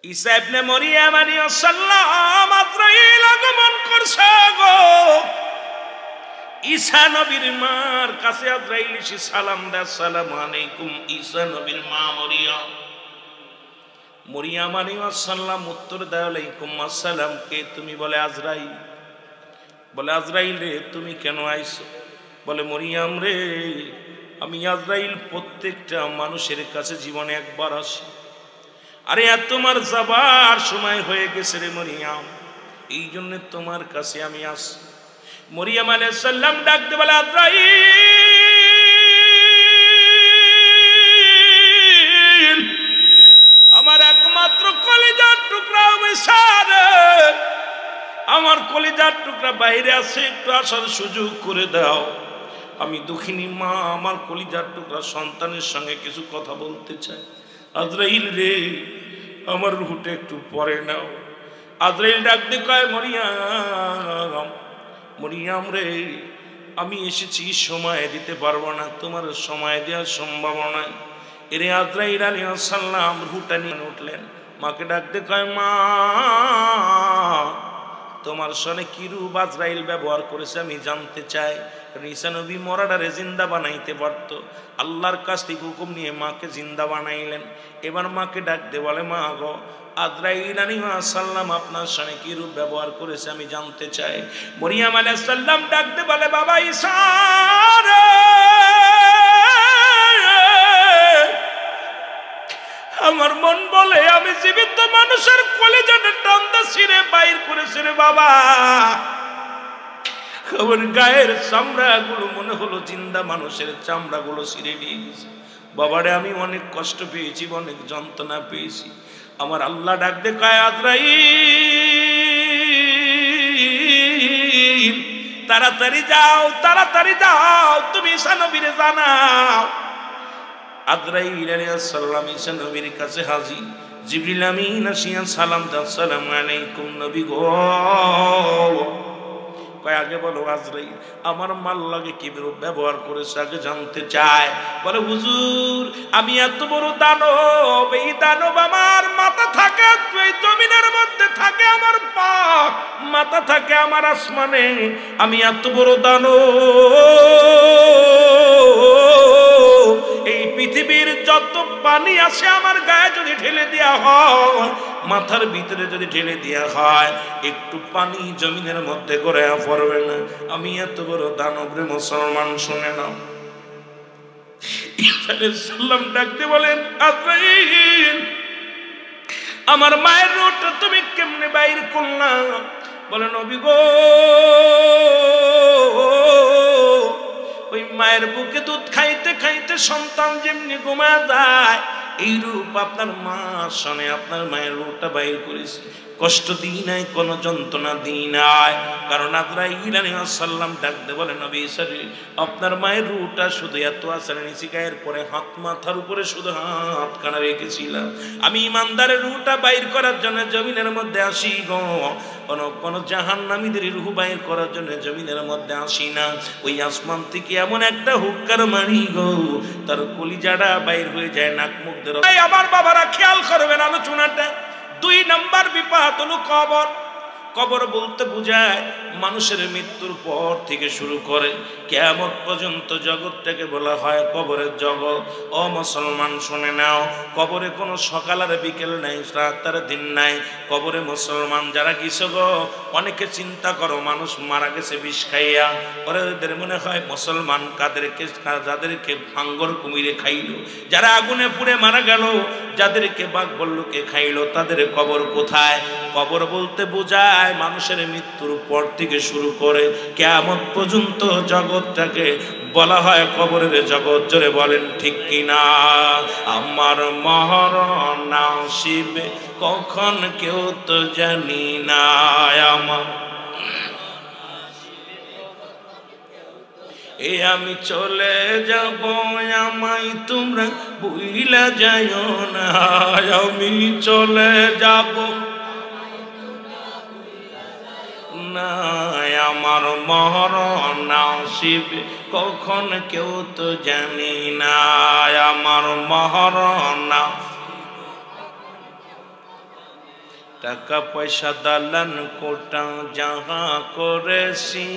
ঈসা ইবনে মরিয়ম আলাইহিস সালাম আজরাইল আগমন করছে গো। ঈসা নবীর মার কাছে আজরাইল এসে সালাম দেয়, আসসালামু আলাইকুম। ঈসা নবীর মা মরিয়ম আলাইহিস সালাম উত্তর দেয়, আলাইকুম আসসালাম। কে তুমি? বলে আজরাইল। বলে আজরাইল রে, তুমি কেন আইছো? বলে মরিয়ম রে, আমি আজরাইল প্রত্যেকটা মানুষের কাছে জীবনে একবার আসি। আরে আর তোমার যাবার সময় হয়ে গেছে রে মরিয়ম, এই জন্য তোমার কাছে আমি আসি। মরিয়ম আলাইহিস সালাম ডাকতে বলে আজরাইল, আমার একমাত্র কলিজার টুকরা আমার কলিজার টুকরা বাইরে আছে, একটু আসার সুযোগ করে দাও। আমি দুঃখিনী মা, আমার কলিজার টুকরা সন্তানের সঙ্গে কিছু কথা বলতে চাই। আজরাইল রে, আমার রুহটা একটু পরে নাও। আজরাইল ডাকতে কয় মরিয়ম রে, আমি এসেছি, সময় দিতে পারবো না, তোমার সময় দেওয়ার সম্ভাবনা। এরে আজরাইল আলাইহিস সালাম রুহটা নিয়ে উঠলেন, মাকে ডাকতে কয় মা, তোমার সনে কি রূপ আজরাইল ব্যবহার করেছে আমি জানতে চাই। ঈসা নবী মরাডারে জিন্দা বানাইতে পারত, আল্লাহর কাছ থেকে হুকুম নিয়ে মাকে জিন্দা বানাইলেন। এবার মাকে ডাকতে বলে, মা গো, আজরাইল আলাইহিস সালাম আপনার সনে কি রূপ ব্যবহার করেছে আমি জানতে চাই। মরিয়ম আলাইহিস সালাম ডাকতে বলে, বাবা ঈসা রে, আমার মন বলে আমি জীবিত মানুষের কলিজাটা টানটা ছিঁড়ে বাইর করেছে রে বাবা। আমার গায়ের চামড়া গুলো মনে হলো জিন্দা মানুষের চামড়া গুলো ছিঁড়ে নিয়ে গেছে। বাবারে, আমি অনেক কষ্ট পেয়েছি, অনেক যন্ত্রণা পেয়েছি। আমার আল্লাহ ডাকতে কয় আজরাইল, তাড়াতাড়ি যাও, তাড়াতাড়ি যাও, তুমি ঈসা নবীরে জানাও। আজরাইল আলাইহিস সালাম ঈসা নবীর কাছে হাজির। জিবরিল আমিন আসিয়া সালাম দাও, আসসালামু আলাইকুম নবী গো। কয় আগে বলো আজরাইল আমার মাল লাগে কি ব্যবহার করেছে আগে জানতে চায়। বলে হুজুর, আমি এত বড় দানব, এই দানব আমার মাথা থাকে এই জমিনের মধ্যে, থাকে আমার পা, মাথা থাকে আমার আসমানে। আমি এত বড় দানব, এই পৃথিবীর যত পানি আসে আমার গায়ে যদি ঢেলে দেওয়া হয়, মাথার ভিতরে যদি ঢেলে দেওয়া হয়, একটু পানি জমিনের মধ্যে গড়ে পড়বে না। আমি এত বড় দানব রে মুসলমান, শুনে নাও। ঈসা আলাইহিস সালাম ডাকতে বলেন, আজরাইল আমার মায়ের রূহটা তুমি কেমনে বাইর করলা? বলে নবী গো, ওই মায়ের বুকে দুধ খাইতে খাইতে সন্তান যেমনি ঘুমায় যায়, এই রূপ আপনার মা শোনে আপনার মায়ের রূপটা বাইর করেছে। কষ্ট দিই নাই, কোনো যন্ত্রণা দিই নাই। কারণ আজরাইল আলাইহিস সালাম ডাকতে বলে, নবী ঈসা রে, আপনার মায়ের রূপটা শুধু এত আসার নিচে গায়ের পরে হাত, মাথার উপরে শুধু হাতখানা রেখেছিলাম। আমি ইমানদারের রূপটা বাইর করার জন্য জমিনের মধ্যে আসি গো, কোন জাহান্নামীদের রূহ বাইর করার জন্য জমিনের মধ্যে আসি না। ওই আসমান থেকে এমন একটা হুক্কার মারি গো, তার কলিজাটা বাইর হয়ে যায় নাক মুখ ধরে। আবার বাবারা খেয়াল করবেন আলোচনাটা। 2 নম্বর বিপদ হলো কবর। কবর বলতে বোঝায় মানুষের মৃত্যুর পর থেকে শুরু করে কিয়ামত পর্যন্ত জগৎটাকে বলা হয় কবরের জগৎ। ও মুসলমান শুনে নাও, কবরে কোনো সকাল আর বিকেল নাই, রাত আর দিন নাই। কবরে মুসলমান যারা গেছে গো, অনেকে চিন্তা করো মানুষ মারা গেছে বিষ খাইয়া, ওদের মনে হয় মুসলমান কাদেরকে, যাদেরকে ভাঙ্গর কুমিরে খাইলো, যারা আগুনে পুড়ে মারা গেল, যাদেরকে বাঘ বল্লুকে খাইলো, তাদের কবর কোথায়? কবর বলতে বোঝায় মানুষের মৃত্যুর পর থেকে শুরু করে কিয়ামত পর্যন্ত জগৎটাকে বলা হয় কবরের জগৎ। জোরে বলেন ঠিক কিনা? আমার মরণ আসিবে কখন কেউ তো জানি না, আমার এ আমি চলে যাব, আমায় তোমরা ভুইলা যাইও না। আমি চলে যাব না, আমার মরণ আসিবে কখন কেউ তো জানি না, আমার মরণ টাকা পয়সা দালান কোটা যাহা করেছি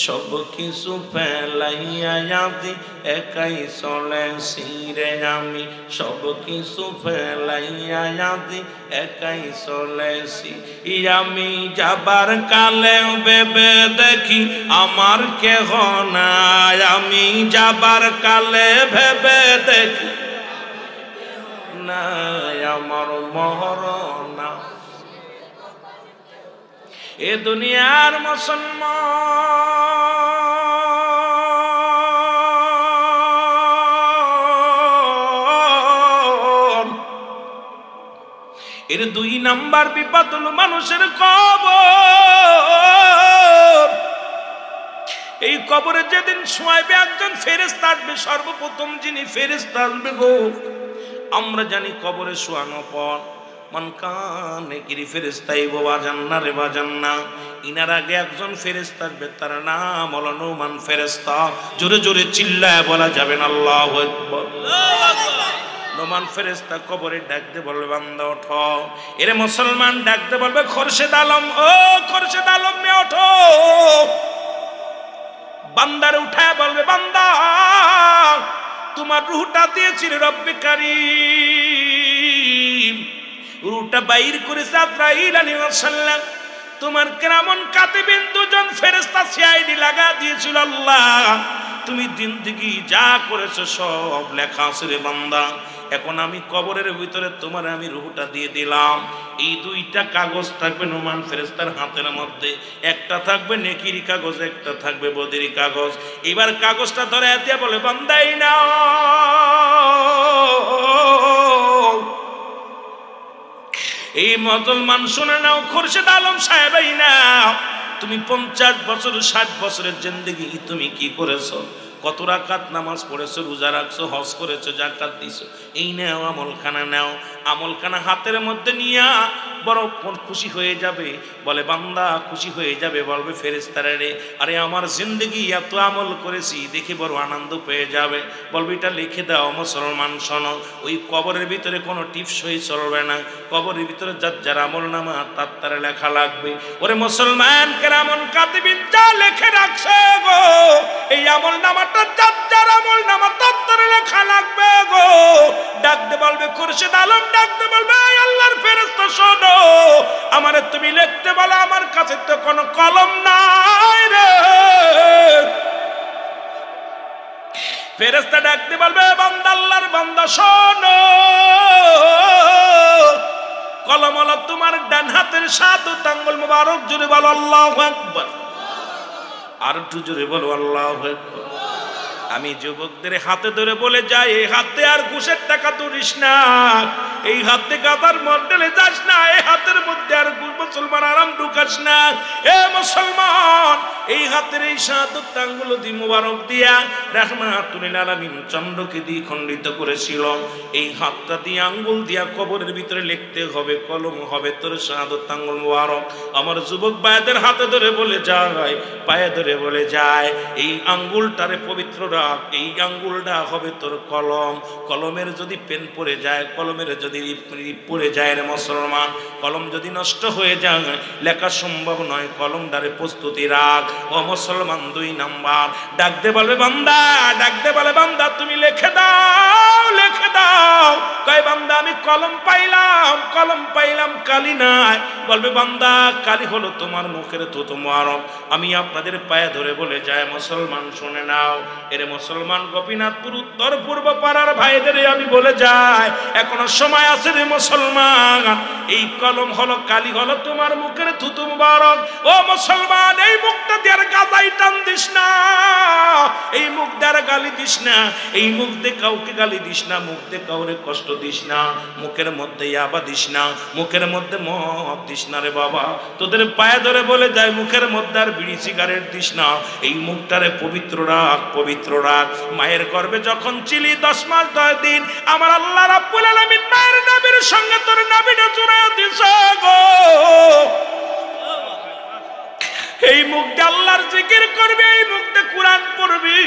সব কিছু ফেলাইয়া আজি একাই চলেছি রে আমি সব কিছু ফেলাইয়া আজি একাই চলেছি আমি যাবার কালে ভেবে দেখি আমার কেহ নাই আমি যাবার কালে ভেবে দেখি নাই আমার মরণ এ দুনিয়ার মুসলমান এর 2 নাম্বার বিপদ হলো মানুষের কবর। এই কবরে যেদিন শোয়াইবে একজন ফেরেশতা আসবে, সর্বপ্রথম যিনি ফেরেশতা আসবে গো আমরা জানি কবরে শোয়ানো পর মানকানে গিরি ফেরেশতা বাজান্না রে বাজান্না ইনার আগে একজন ফেরেশতা আসবে, তার নাম হলো নুমান ফেরেশতা। জোরে জোরে চিল্লায় বলা যাবে না আল্লাহু আকবার। নুমান ফেরেশতা কবরে ডাকতে বলবে বান্দা ওঠো। এরে মুসলমান ডাকতে বলবে খোরশেদ আলম, ও খোরশেদ আলম মে ওঠো। বান্দারে উঠায় বলবে বান্দা তোমার রূহটা দিয়েছিল রব্বে কারীম, রূহটা বাইর করেছে আজরাইল আলাইহিস সালাম। তোমার কেরামন কাতিবিন 2 জন ফেরেশতা সিআইডি লাগা দিয়েছিল আল্লাহ। তুমি জিন্দেগি যা করেছো সব লেখা আছে রে বান্দা। এখন আমি কবরের ভিতরে তোমার আমি রূহটা দিয়ে দিলাম। এই 2টা কাগজ থাকবে নুমান ফেরেশতার হাতের মধ্যে, একটা থাকবে নেকির কাগজ, একটা থাকবে বদির কাগজ। এবার কাগজটা ধরে দিয়ে বলে বান্দাই নাও, এই মুসলমান শুনে নাও, খোরশেদ আলম সাহেবই নাও, তুমি 50 বছর 60 বছরের জিন্দেগি তুমি কি করেছো? কত রাকাত নামাজ পড়েছো, রোজা রাখছো, হজ করেছো, যাকাত দিছো। এই নাও আমলখানা নাও। আমলখানা হাতের মধ্যে নিয়া বড় খুশি হয়ে যাবে। বলে বান্দা খুশি হয়ে যাবে, বলবে ফেরেশতারা রে আরে আমার জিন্দেগি এত আমল করেছি দেখে বড় আনন্দ পেয়ে যাবে। বলবে এটা লিখে দাও। মুসলমান শোনো, ওই কবরের ভিতরে কোনো টিপসই চলবে না। কবরের ভিতরে যার আমল নামা তার লেখা লাগবে। ওরে মুসলমান কেরামন কাতিবিন যা লেখে রাখছে গো, এই আমল নামাটা যার আমল নামা তার লেখা লাগবে গো। ডাকতে বলবে খোরশেদ আলম, ডাকতে বলবে আল্লাহর ফেরেশতা শোনো, আমারে তুমি লিখতে বলো, আমার কাছে তো কোনো কলম নাই রে। ফেরেশতা ডাকতে বলবে বান্দা আল্লাহর বান্দা শোনো, কলম হলো তোমার ডান হাতের 7 আঙ্গুল মুবারক। জোরে বলো আল্লাহু আকবার। আর একটু জোরে বলো আল্লাহু আকবার। আমি যুবকদের হাতে ধরে বলে যাই, এই হাতে আর ঘুষের টাকা তুলিস না, এই হাতে গাদার মন্ডলে যাস না, এই হাতের মধ্যে আর মুসলমান আরাম ঢুকাস না। এ মুসলমান, এই হাতের এই 7 আঙ্গুল দি মুবারক দিয়া রাহমাতুল আলামিন চন্দ্রকে দিয়ে খণ্ডিত করেছিল। এই হাতটা দিয়ে আঙ্গুল দিয়া কবরের ভিতরে লিখতে হবে, কলম হবে তোর 7 আঙ্গুল মুবারক। আমার যুবক ভাইদের হাতে ধরে বলে যায়, পায়ে ধরে বলে যায়, এই আঙ্গুলটারে পবিত্র রাখ, এই আঙ্গুলটা হবে তোর কলম। কলমের যদি পেন পড়ে যায়, কলমের যদি পড়ে যায় রে মুসলমান, কলম যদি নষ্ট হয়ে যায় লেখা সম্ভব নয়, কলমটারে প্রস্তুতি রাখ। ও মুসলমান 2 নাম্বার ডাকতে বলবে বান্দা, ডাকতে বলে বান্দা তুমি লিখে দাও, লিখে দাও। কয় বান্দা আমি কলম পাইলাম, কলম পাইলাম, কালি নাই। বলবে বান্দা কালি হলো তোমার মুখের থুতু মুবারক। আমি আপনাদের পায়ে ধরে বলে যায় মুসলমান শুনে নাও। এর মুসলমান গোপীনাথপুর উত্তর পূর্ব পাড়ার ভাইদের আমি বলে যাই, এখনো সময় আছে রে মুসলমান। এই কলম হলো, কালি হলো তোমার মুখের থুতু মুবারক। ও মুসলমান, এই মুখটা দিয়ে গাদাই টান দিস না, এই মুখ দিয়ে গালি দিস না, এই মুখ দিয়ে কাউকে গালি দিস না, মুখ দিয়ে কাউরে কষ্ট দিস না, মুখের মধ্যে ইয়াবা দিস না, মুখের মধ্যে মদ দিস না রে বাবা। তোদের পায়ে ধরে বলে যায় মুখের মধ্যে আর বিড়ি সিগারেট দিস না। এই মুখটারে পবিত্র রাখ, পবিত্র রাখ। মায়ের গর্ভে যখন ছিলি 10 মাস 10 দিন, আমার আল্লাহ রাব্বুল আলামিন মায়ের নবীর সঙ্গে তোর নবীটা জুড়ে দিছে গো। এই মুখ দিয়ে আল্লাহর জিকির করবি, এই মুখ দিয়ে কোরআন পড়বি,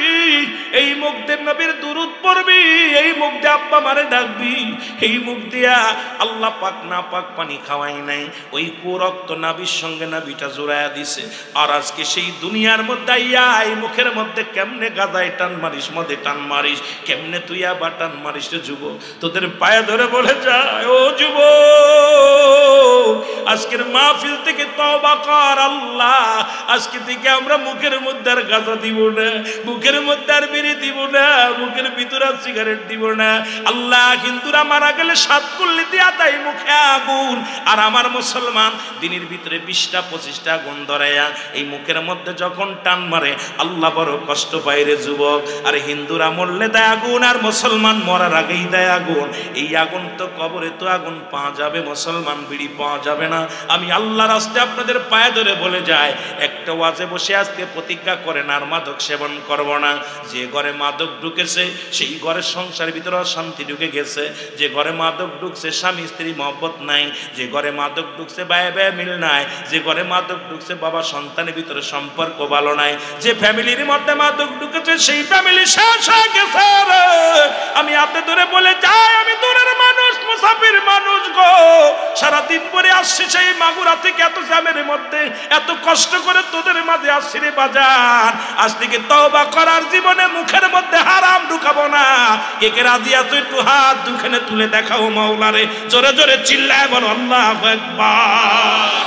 এই মুখ দিয়ে নবীর দুরূদ পড়বি, এই মুখ দিয়ে আব্বা মারে ডাকবি, এই মুখ দিয়া আল্লাহ পাক না পাক পানি খাওয়াই নাই, ওই কুরক্ত নাবির সঙ্গে নাবিটা জোড়ায়া দিছে। আর আজকে সেই দুনিয়ার মধ্যে আইয়া এই মুখের মধ্যে কেমনে গাদায় টান মারিস, মধ্যে টান মারিস, কেমনে তুই আবার টান মারিস রে যুবক। তোদের পায়ে ধরে বলে যায়, ও যুবক আজকের মাহফিল থেকে তওবা কর। আল্লাহ আজকে থেকে আমরা মুখের মধ্যে আর গাঁজা দিব না, মুখের মধ্যে আর বিড়ি দিব না, মুখের ভিতরে আর সিগারেট দিব না। আল্লাহ হিন্দুরা মারা গেলে 7 কুল্লি দিয়া দেয় মুখে আগুন, আর আমার মুসলমান দিনের ভিতরে 20টা 25টা আগুন ধরাইয়া এই মুখের মধ্যে যখন টান মারে আল্লাহ বড় কষ্ট পায় রে যুবক। আর হিন্দুরা মরলে দেয় আগুন, আর মুসলমান মরার আগেই দেয় আগুন। এই আগুন তো কবরে তো আগুন পাওয়া যাবে, মুসলমান বিড়ি পাওয়া যাবে না। আমি আল্লাহর রাস্তে আপনাদের পায়ে ধরে বলে যায়, একটা ওয়াজে বসে আজকে প্রতিজ্ঞা করেন আর মাদক সেবন করব না। যে ঘরে মাদক ঢুকেছে সেই ঘরের সংসারের ভিতরে অশান্তি ঢুকে গেছে, যে ঘরে মাদক ঢুকছে স্বামী স্ত্রী মহব্বত নাই, যে ঘরে মাদক ঢুকছে ভাই ভাই মিল নাই, যে ঘরে মাদক ঢুকছে বাবা সন্তানের ভিতরে সম্পর্ক ভালো নাই, যে ফ্যামিলির মধ্যে মাদক ঢুকেছে সেই ফ্যামিলি শেষ হয়ে গেছে। আমি হাতে ধরে বলে যাই, আমি দূরের মানুষ, মুসাফির মানুষ গো, সারাদিন পরে আসছি সেই মাগুরা থেকে, এত জ্যামের মধ্যে এত কষ্ট করে তোদের মাঝে আসছি রে বাজার। আজ থেকে তওবা করার, জীবনে মুখের মধ্যে হারাম ঢুকাবো না। কে কে রাজি আছো একটু হাত দুখানে তুলে দেখাও মাওলারে, জোরে জোরে চিল্লায় বলো আল্লাহু আকবার।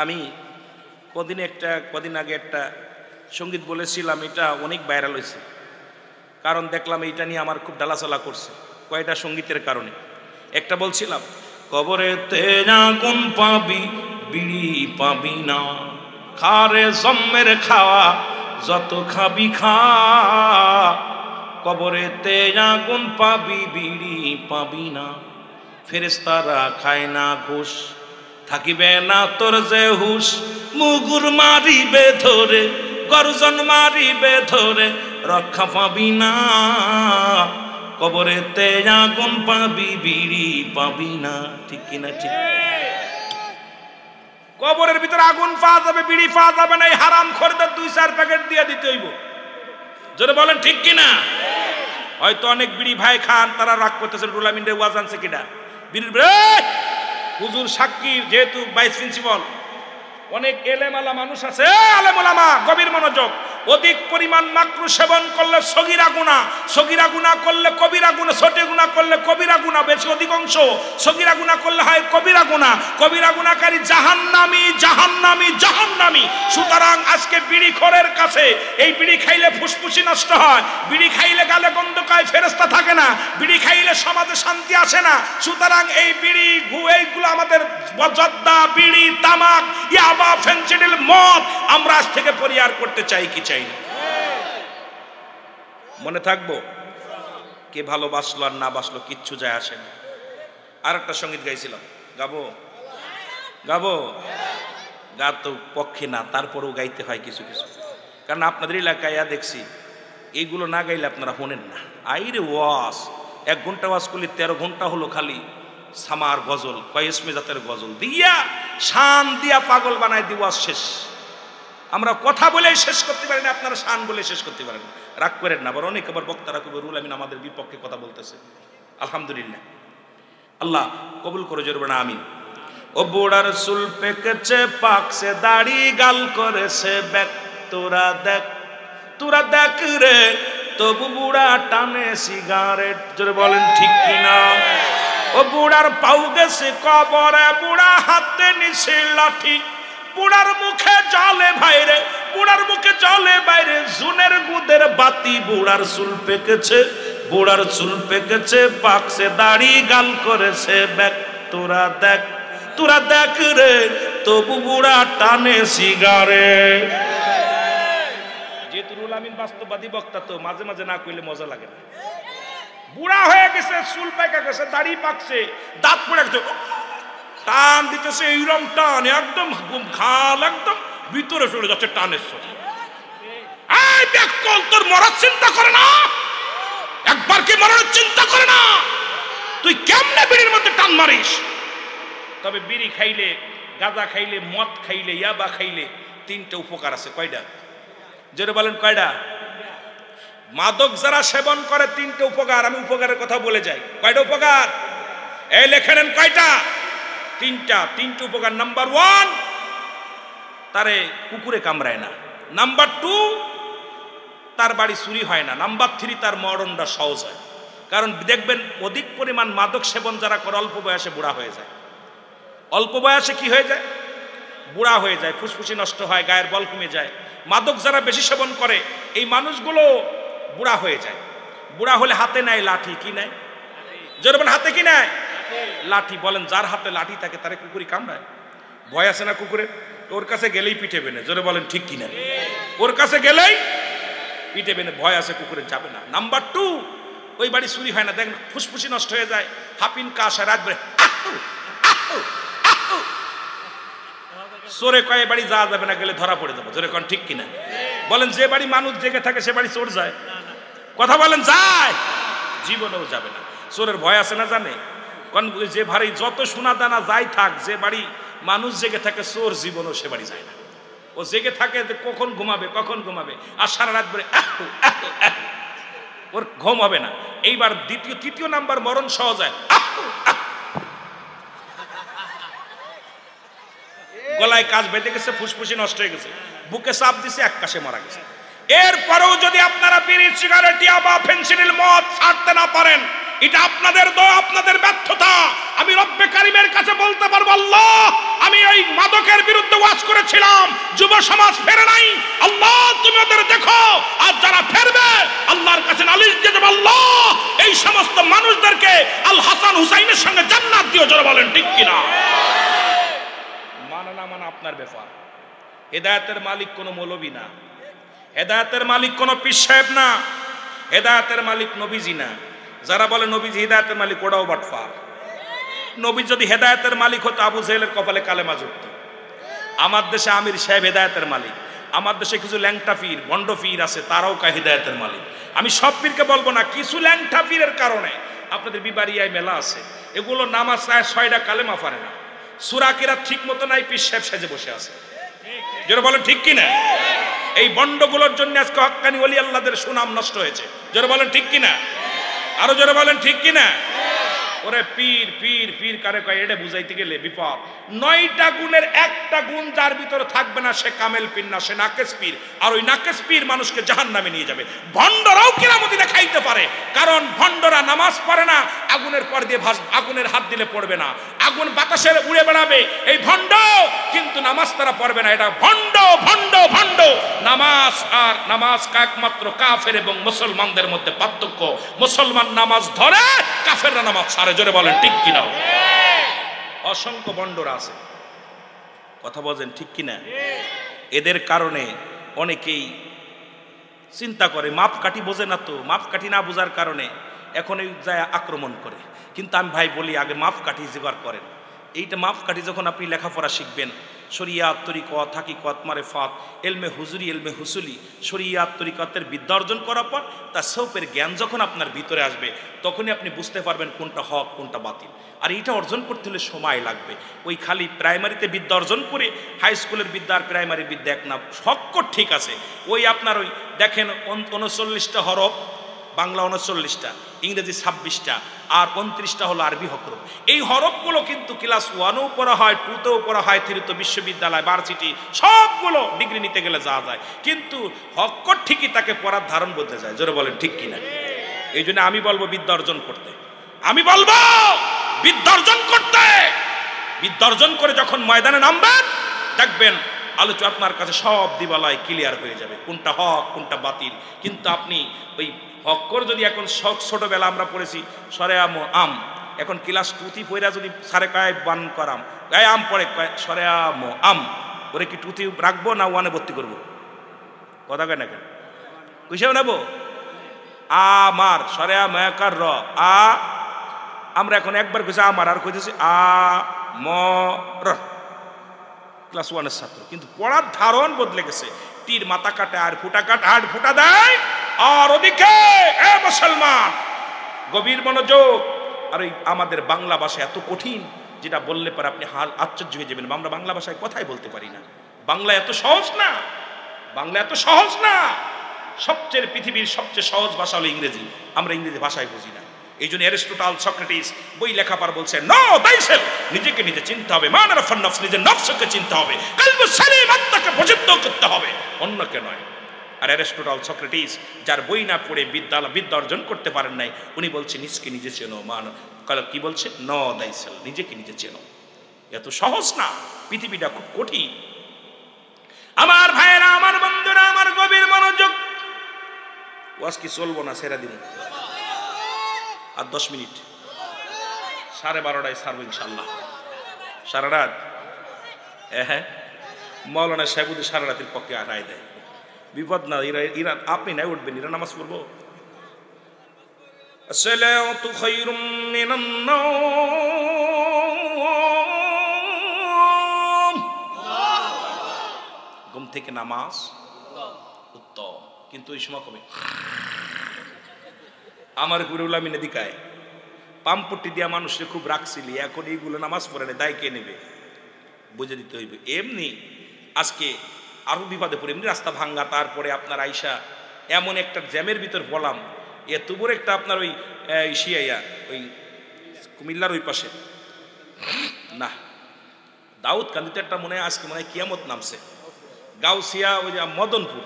আমি কদিন আগে একটা সঙ্গীত বলেছিলাম, এটা অনেক ভাইরাল হয়েছে, কারণ দেখলাম এইটা নিয়ে আমার খুব ডালাচলা করছে কয়টা সঙ্গীতের কারণে। একটা বলছিলাম, কবরেতে আগুন পাবি বিড়ি পাবি না, খারে জম্মের খাওয়া যত খাবি খা, কবরেতে আগুন পাবি বিড়ি পাবি না, ফেরেশতারা খায় না ঘুষ, থাকিবে না তোর যে হুশ, মুগুর মারিবে ধরে গর্জন মারিবে ধরে, রক্ষা পাবি না, কবরেতে আগুন পাবি বিড়ি পাবি না। ঠিক কিনা? ঠিক। কবরের ভিতরে আগুন পাওয়া যাবে, বিড়ি পাওয়া যাবে না, এই হারাম খোরদের 2-4 প্যাকেট দিয়ে দিতে হইব। জোরে বলেন ঠিক কিনা? হয়তো অনেক বিড়ি ভাই খান, তারা রাগ করতেছেন, রুলামিনের ওয়াজ আনছে কিনা বিড়ির হুজুর সাক্ষী, যেহেতু ভাইস প্রিন্সিপাল, অনেক এলেমালা মানুষ আছে, আলেমুলামা গভীর মনোযোগ। অধিক পরিমাণ মাকরু সেবন করলে সগীরা গুনাহ, সগীরা গুনাহ করলে কবিরা গুনাহ, ছোট গুনাহ করলে কবিরা গুনাহ, বেশি অধিকাংশ সগীরা গুনাহ করলে হয় কবিরা গুনাহ। কবিরা গুনাহকারী জাহান্নামী, জাহান্নামী, জাহান্নামী। সুতরাং আজকে বিড়িখোরের কাছে এই বিড়ি খাইলে ফুসফুসি নষ্ট হয়, বিড়ি খাইলে গালে গন্ধ খায়, ফেরেশতা থাকে না, বিড়ি খাইলে সমাজে শান্তি আসে না। সুতরাং এই বিড়ি এইগুলো আমাদের জর্দা, বিড়ি, তামাক, ইয়াবা, ফেনসিডিল, মদ আমরা আজ থেকে পরিহার করতে চাই কি চাই না? মনে থাকবো, কে ভালোবাসলো আর না বাসলো কিচ্ছু যায় আসে না। আর একটা সঙ্গীত গাইছিলাম, গাবো গাবো গা তো পক্ষে না, তারপরেও গাইতে হয় কিছু কিছু, কারণ আপনাদের এলাকায় দেখছি এইগুলো না গাইলে আপনারা শোনেন না। আইরে ওয়াজ 1 ঘন্টা ওয়াজ করলে 13 ঘন্টা হলো খালি সামার গজল, কয়েসমে জাতের গজল দিয়া শান দিয়া পাগল বানায় দি ওয়াজ শেষ। আমরা কথা বলে শেষ করতে পারি না, আপনারা শান বলে শেষ করতে পারেন না। রাগ করেন না, আবার অনেক আবার বক্তারা কবি রুল আমিন আমাদের বিপক্ষে কথা বলতেছে। আলহামদুলিল্লাহ, আল্লাহ কবুল করে জোরবে না, আমিন। ও বুড়ার চুল পেকেছে পাকছে, দাড়ি গাল করেছে ব্যাক, তোরা দেখ তোরা দেখ রে, তবু বুড়া টানে সিগারেট। জোরে বলেন ঠিক কিনা? ও বুড়ার পাউ গেছে কবরে, বুড়া হাতে নিছে লাঠি, বুড়ার মুখে জলে ভাইরে, বুড়ার মুখে জলে বাইরে, জুনের গুদের বাতি। বুড়ার চুল পেকেছে, বুড়ার চুল পেকেছে পাকছে, দাড়ি গাল করেছে ব্যাক, তোরা দেখ তোরা দেখ রে, তবু বুড়া টানে সিগারেট। যেহেতু রুল আমিন বাস্তববাদী বক্তা, তো মাঝে মাঝে না কইলে মজা লাগে না। বুড়া হয়ে গেছে, চুল পেকে গেছে, দাড়ি পাকছে, দাঁত পড়ে গেছে, টান দিতেছে, এইরকম টান একদম খাল একদম ভিতরে চলে যাচ্ছে টানের সাথে। এই ব্যাককল, তোর মরার চিন্তা করে না, একবার কি মরণের চিন্তা করে না তুই কেমনে বিড়ির মধ্যে টান মারিস? তবে বিড়ি খাইলে, গাঁজা খাইলে, মদ খাইলে, ইয়াবা খাইলে তিনটা উপকার আছে। কয়টা? জোরে বলেন কয়টা? মাদক যারা সেবন করে তিনটা উপকার, আমি উপকারের কথা বলে যাই। কয়টা উপকার? এই লেখে নেন কয়টা? তিনটা উপকার। নাম্বার 1, তারে কুকুরে কামড়ায় না। নাম্বার 2, তার বাড়ি চুরি হয় না। নাম্বার 3, তার মরণটা সহজ হয়। কারণ দেখবেন অধিক পরিমাণ মাদক সেবন যারা করে অল্প বয়সে বুড়া হয়ে যায়। অল্প বয়সে কি হয়ে যায়? বুড়া হয়ে যায়, ফুসফুসি নষ্ট হয়, গায়ের বল কমে যায়। মাদক যারা বেশি সেবন করে এই মানুষগুলো বুড়া হয়ে যায়। বুড়া হলে হাতে নেয় লাঠি। কি নেয়? জোরে বলেন, হাতে কি নেয়? লাঠি। বলেন যার হাতে লাঠি থাকে তারে কুকুরি কামড়ায়? ভয় আছে না কুকুরের? ওর কাছে গেলেই পিঠে বেনে। জোরে বলেন ঠিক কিনা? ওর কাছে গেলেই পিঠে বেনে, ভয় আছে কুকুরের, যাবে না। নাম্বার 2, ওই বাড়ি চুরি হয় না। দেখেন ফুসফুসি নষ্ট হয়ে যায়, হাপিন কাশ রাত বেড়ে চোরে কয়ে বাড়ি যাওয়া যাবে না, গেলে ধরা পড়ে যাবো। জোরে কোন ঠিক কিনা? বলেন যে বাড়ি মানুষ জেগে থাকে সে বাড়ি চোর যায়? কথা বলেন, যায়? জীবনেও যাবে না। চোরের ভয় আছে না জানে? কোন যে ভারী যত সোনা দানা যাই থাক, যে বাড়ি মানুষ জেগে থাকে চোর জীবনও সে বাড়ি যায় না। ও জেগে থাকে কখন ঘুমাবে, আর সারা রাত বেড়ে ওর ঘুম হবে না। এইবার তৃতীয় নাম্বার মরণ সহজ হয়। গলায় কাজ বেঁধে গেছে, ফুসফুসি নষ্ট হয়ে গেছে, বুকে চাপ দিছে, এক কাশে মারা গেছে। এরপরেও যদি আপনারা বিড়ি, সিগারেট, ইয়াবা, ফেনসিডিল, মদ ছাড়তে না পারেন, এটা আপনাদের দোয়া, আপনাদের ব্যর্থতা। আমি রব্বে কারিমের কাছে বলতে পারবো, আল্লাহ আমি এই মাদকের বিরুদ্ধে ওয়াজ করেছিলাম, যুব সমাজ ফেরে নাই, আল্লাহ তুমি ওদের দেখো। আর যারা ফেরবে আল্লাহর কাছে নালিশ দিয়ে দেব, আল্লাহ এই সমস্ত মানুষদেরকে আল হাসান হুসাইনের সঙ্গে জান্নাত দিও। জোরে বলেন ঠিক কিনা? মানা না মানা আপনার ব্যাপার। হেদায়েতের মালিক কোনো মৌলবী না, হেদায়েতের মালিক কোনো পীর সাহেব না, হেদায়েতের মালিক নবীজি না। যারা বলে নবীজি হেদায়েতের মালিক, ওরাও বাটফার। নবী যদি হেদায়েতের মালিক হতো, আবু জেহেলের কপালে কালেমা জুটতো। আমার দেশে আমির সাহেব হেদায়েতের মালিক, আমার দেশে কিছু ল্যাংটা পীর, ভণ্ড পীর আছে, তারাও কা হেদায়েতের মালিক। আমি সব পীরকে বলবো না, কিছু ল্যাংটা পীরের কারণে আপনাদের বিবারিয়ায় মেলা আছে, এগুলো নামাজ 6টা কালেমা পারে না, সূরা কিরাত ঠিক মতো নাই, পীর সাহেব সেজে বসে আছে। যারা বলেন ঠিক কিনা? এই বন্ডগুলোর জন্য আজকে হক্কানি ওলি আল্লাহদের সুনাম নষ্ট হয়েছে। যারা বলেন ঠিক কিনা? আরো যারা বলেন ঠিক কিনা? ওরে পীর পীর পীর কারে কয়, এটা বুঝাইতে গেলে বিপদ। 9টা গুণের একটা গুণ যার ভিতরে থাকবে না, সে কামেল পীর না, সে নাকেস পীর। আর ওই নাকেস পীর মানুষকে জাহান্নামে নিয়ে যাবে। ভণ্ডরাও কিরামতি দেখাইতে পারে, কারণ ভণ্ডরা নামাজ পড়ে না, আগুনের পর দিয়ে আগুনের হাত দিলে পড়বে না, আগুন বাতাসে উড়ে বেড়াবে এই ভণ্ড, কিন্তু নামাজ তারা পড়বে না। এটা ভণ্ড ভণ্ড ভণ্ড। নামাজ আর নামাজ একমাত্র কাফের এবং মুসলমানদের মধ্যে পার্থক্য। মুসলমান নামাজ ধরে, কাফেররা নামাজ ছাড়ে। জোরে বলেন ঠিক কিনা? অসংখ্য ভণ্ডরা আছে, কথা বলেন ঠিক কিনা? এদের কারণে অনেকেই চিন্তা করে, মাপকাঠি বোঝে না, তো মাপকাঠি না বোঝার কারণে এখন এই যায় আক্রমণ করে। কিন্তু আমি ভাই বলি, আগে মাপকাঠি জোগাড় করেন। এইটা মাপকাঠি যখন আপনি লেখাপড়া শিখবেন, শরিয়াত, তরিকত, হাকিকত, মারিফাত, এলমে হুজুরি, এলমে হুসুলি, শরিয়াত তরিকতের বিদ্যা অর্জন করার পর তার সৌপের জ্ঞান যখন আপনার ভিতরে আসবে, তখনই আপনি বুঝতে পারবেন কোনটা হক কোনটা বাতিল। আর এটা অর্জন করতে হলে সময় লাগবে। ওই খালি প্রাইমারিতে বিদ্যা অর্জন করে, হাই স্কুলের বিদ্যা আর প্রাইমারি বিদ্যা এক না, হক ঠিক আছে। ওই আপনার ওই দেখেন 39টা হরফ, বাংলা 39টা, ইংরেজি 26টা, আর 29টা হলো আরবি হরফ। এই হরফগুলো কিন্তু ক্লাস 1-এও পড়া হয়, 2-তেও পড়া হয়, 3-তে বিশ্ববিদ্যালয়, ভার্সিটি সবগুলো ডিগ্রি নিতে গেলে যাওয়া যায়। কিন্তু হক ঠিকই, তাকে পড়ার ধারণ বদলে যায়। জোরে বলেন ঠিক কিনা? এই জন্য আমি বলবো বিদ্যা অর্জন করতে, আমি বলবো বিদ্যা অর্জন করতে। বিদ্যা অর্জন করে যখন ময়দানে নামবেন, দেখবেন আলোচনা আপনার কাছে সব দিবালয় ক্লিয়ার হয়ে যাবে, কোনটা হক কোনটা বাতিল। কিন্তু আপনি ওই হক্কর যদি এখন ছোটবেলা আমরা পড়েছি সরে আম, এখন ক্লাস 2তে পড়া যদি সারে কয় বান করাম, গায়ে আম পড়ে সরে আম, ওরে কি 2তে রাখবো না 1-এ ভর্তি করবো? কথা কয় না কেন? কইসেও নেব আমার সরে ময়াকার র আ, আমরা এখন একবার কইছি আমার, আর কইতেছি আ ম র। ক্লাস 1-এর ছাত্র, কিন্তু পড়ার ধারণ বদলে গেছে। তীর মাথা কাটে আর ফুটা কাটে আর ফুটা দেয়। আর ওদিকে এ মুসলমান, গভীর মনোযোগ। আর ওই আমাদের বাংলা ভাষা এত কঠিন, যেটা বললে পরে আপনি আশ্চর্য হয়ে যাবেন। আমরা বাংলা ভাষায় কথাই বলতে পারি না। বাংলা এত সহজ না, বাংলা এত সহজ না। সবচেয়ে পৃথিবীর সবচেয়ে সহজ ভাষা হলো ইংরেজি। আমরা ইংরেজি ভাষায় বুঝি না। এই জন্য অ্যারিস্টটল, সক্রেটিস বই লেখাবার বলছে নো দাইসেল, নিজেকে নিজে চিনতে হবে। মানার ফান্নফস, নিজের নফসকে চিনতে হবে। কলবু সালিম, আত্মাকে পরিশুদ্ধ করতে হবে, অন্যকে নয়। আর অ্যারিস্টটল, সক্রেটিস যার বই না পড়ে বিদ্যা অর্জন করতে পারেন নাই, উনি বলছে নিজকে নিজে চেনো। কি বলছে? নো দাইসেল, নিজেকে নিজে চেনো। এত সহজ না, পৃথিবীটা খুব কঠিন। আমার ভাইয়েরা, আমার বন্ধুরা, আমার গভীর মনোযোগ। ওয়াজ কি চলবো না? ছেড়ে দিন। আর 10 মিনিট, 12:30 ছাড়বো ইনশাল্লাহ। সারা রাত? হ্যাঁ, মৌলানা সাহেবুদ্দিন সারা রাতের পক্ষে রায় দেয়। বিপদ না, এরা আপনি নাই উঠবেন, এরা নামাজ পড়বো। আসসালাতু খায়রুম মিনান নাওম, ঘুম থেকে নামাজ উত্তম। কিন্তু ওই সময় কবে আমার গুরুল আমিনে দিকায় পাম্পটি দিয়া মানুষকে খুব রাখছিলি, এখন এইগুলো নামাজ পড়ে না, দায় কে নেবে? বুঝে দিতে হইবে। এমনি আজকে আরো বিপদে পড়ে, এমনি রাস্তা ভাঙ্গা, তারপরে আপনার আইসা এমন একটা জ্যামের ভিতর পড়লাম। এত বড় একটা আপনার ওই শিয়াইয়া, ওই কুমিল্লার ওই পাশে না, দাউদ কান্দিতে একটা মনে হয় আজকে মনে হয় কিয়ামত নামছে। গাউসিয়া, ওই যে মদনপুর,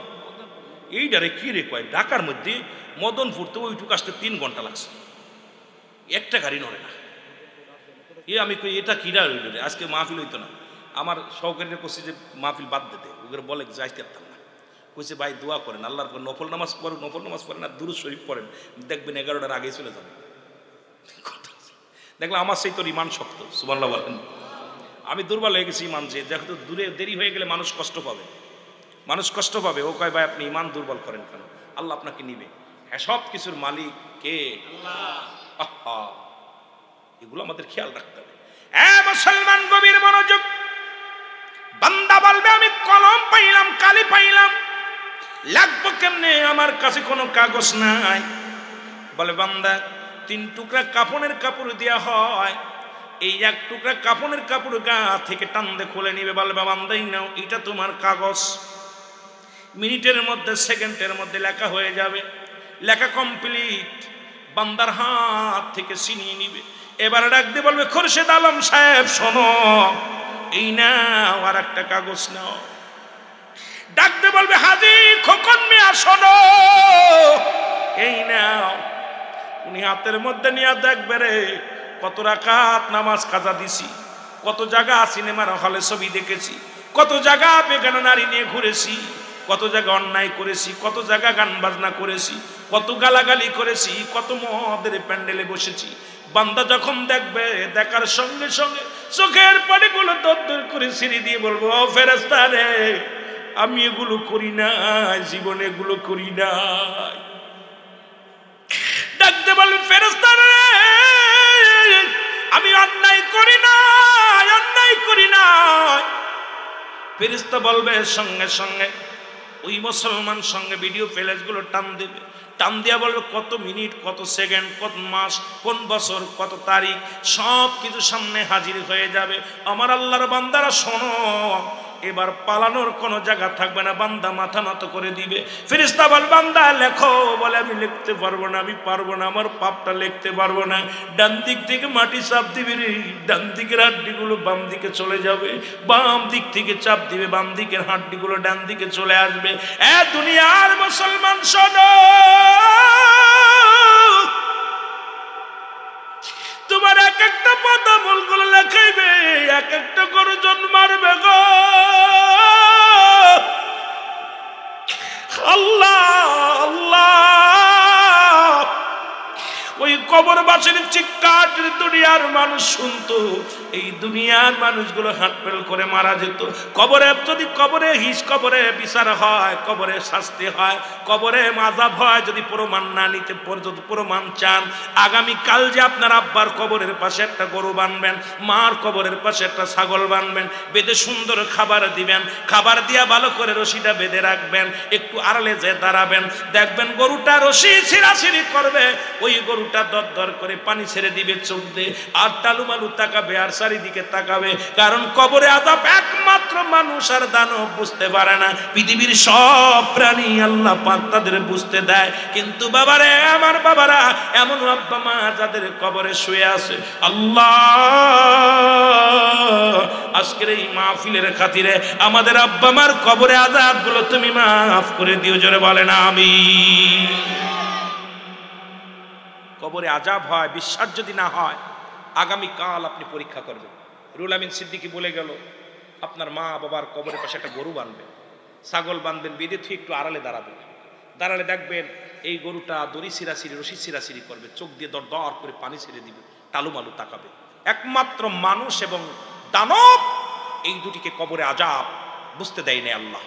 এইটারে কি রে কয়, ঢাকার মধ্যে মদনপুর তো ওইটুকু আসতে 3 ঘন্টা লাগছে, একটা গাড়ি নড়ে না। আমি কই এটা কিরা রইল রে, আজকে মাহফিল হইতো না। আমার সহকারীরা করছে যে মাহফিল বাদ দিতে, ওগুলো বলে যাইতে পারতাম না। কইছে ভাই দোয়া করেন, আল্লাহর নফল নামাজ পড়েন, নফল নামাজ পড়েন আর দুরূদ শরীফ পড়েন, দেখবেন 11টার আগেই চলে যাবেন। দেখলাম আমার সেই তোর ইমান শক্ত, সুবহানাল্লাহ বলেন। আমি দুর্বল হয়ে গেছি ইমান, যে দেখো তো দূরে দেরি হয়ে গেলে মানুষ কষ্ট পাবে, মানুষ কষ্ট পাবে। ও কয় ভাই আপনি ইমান দুর্বল করেন কেন? আল্লাহ আপনাকে নিবে। হ্যাঁ, সব কিছুর মালিক কে? আল্লাহ। এগুলো আমাদের খেয়াল রাখতে হবে। মুসলমান, গভীর মনোযোগ। বান্দা বলবে আমি কলম পাইলাম, কালি পাইলাম, লাগবো কেমনে? আমার কাছে কোনো কাগজ নাই। বলে বান্দা 3 টুকরা কাফনের কাপড় দেওয়া হয়, এই 1 টুকরা কাফনের কাপড় গা থেকে টানতে খুলে নিবে। বলবে বান্দাই নাও, এটা তোমার কাগজ। মিনিটের মধ্যে, সেকেন্ডের মধ্যে লেখা হয়ে যাবে। লেখা কমপ্লিট, বান্দার হাত থেকে ছিনিয়ে নিবে। এবার ডাক দিয়ে বলবে খোরশেদ আলম সাহেব শোনো, এই নাও আর একটা কাগজ নাও। ডাক দিয়ে বলবে হাজি খোকন মিয়া শোনো, এই নাও। উনি হাতের মধ্যে নিয়ে দেখবে রে কত রাকাত নামাজ কাজা দিছি, কত জায়গা সিনেমার হলে ছবি দেখেছি, কত জায়গা বেগানা নারী নিয়ে ঘুরেছি, কত জায়গা অন্যায় করেছি, কত জায়গা গান বাজনা করেছি, কত গালাগালি করেছি, কত মদের প্যান্ডেলে বসেছি। বান্দা যখন দেখবে, দেখার সঙ্গে সঙ্গে চোখের পানিগুলো দরদর করে ছিঁড়ে দিয়ে বলবো ও ফেরেশতা রে, আমি এগুলো করি নাই, জীবনে এগুলো করি নাই। ডাকতে বলবে ফেরেশতা রে, আমি অন্যায় করি নাই, অন্যায় করি নাই। ফেরেশতা বলবে সঙ্গে সঙ্গে ওই মুসলমান সঙ্গে ভিডিও ফ্ল্যাশগুলো টান দেবে, টান দিয়া বলবে কত মিনিট, কত সেকেন্ড, কত মাস, কোন বছর, কত তারিখ, সব কিছু সামনে হাজির হয়ে যাবে। আমার আল্লাহর বান্দারা শোনো, এবার পালানোর কোনো জায়গা থাকবে না। বান্দা মাথা নত করে দিবে। ফেরেশতা বল বান্দা লেখো, বলে আমি লিখতে পারবো না, আমি পারবো না, আমার পাপটা লিখতে পারবো না। ডান দিক থেকে মাটি চাপ দিবে রে, ডান দিকের হাড্ডিগুলো বাম দিকে চলে যাবে, বাম দিক থেকে চাপ দিবে, বাম দিকের হাড্ডিগুলো ডান দিকে চলে আসবে। দুনিয়ার মুসলমান শোনো, তোমার এক একটা পাতা মূলগুলো লেখাইবে, এক একটা করে জন মারবে গো। আল্লাহ আল্লাহ, ওই কবর কবরবাসীর চিৎকার যদি দুনিয়ার মানুষ শুনতো, এই দুনিয়ার মানুষগুলো হাঁটপেল করে মারা যেত। কবরে যদি কবরে বিচার হয়, কবরে শাস্তি হয়, কবরে আযাব হয়, যদি প্রমাণ না নিতে পর্যন্ত প্রমাণ চান, আগামী কাল যে আপনার আব্বার কবরের পাশে একটা গরু বানবেন, মার কবরের পাশে একটা ছাগল বানবেন, বেঁধে সুন্দর খাবার দিবেন, খাবার দিয়া ভালো করে রশিটা বেঁধে রাখবেন, একটু আড়ালে যে দাঁড়াবেন, দেখবেন গরুটা রশি ছিঁড়াছিঁড়ি করবে, ওই গরুটা দর করে পানি ছেড়ে দিবে চোখ দিয়ে, আর টালুমালু তাকাবে আর চারিদিকে তাকাবে। কারণ কবরে আযাব একমাত্র মানুষ আর দানব বুঝতে পারে না, পৃথিবীর সব প্রাণী আল্লাহ পাক তাদের বুঝতে দেয়। কিন্তু বাবারে, আমার বাবারা, এমন আব্বা মা যাদের কবরে শুয়ে আছে, আল্লাহ আজকের এই মাহফিলের খাতিরে আমাদের আব্বা মার কবরে আযাবগুলো তুমি মাফ করে দিও, জোরে বলেন আমিন। কবরে আযাব হয়, বিশ্বাস যদি না হয়, আগামী কাল আপনি পরীক্ষা করবেন। রুহুল আমিন সিদ্দিকী বলে গেল, আপনার মা বাবার কবরের পাশে একটা গরু বানবেন, ছাগল বানবেন, বেঁধে থুয়ে একটু আড়ালে দাঁড়াবেন, দাঁড়ালে দেখবেন এই গরুটা দড়ি ছিঁড়াছিঁড়ি রশি ছিঁড়াছিঁড়ি করবে, চোখ দিয়ে দর করে পানি ছেড়ে দিবে, টালুমালু তাকাবে। একমাত্র মানুষ এবং দানব এই দুটিকে কবরে আযাব বুঝতে দেয় না আল্লাহ।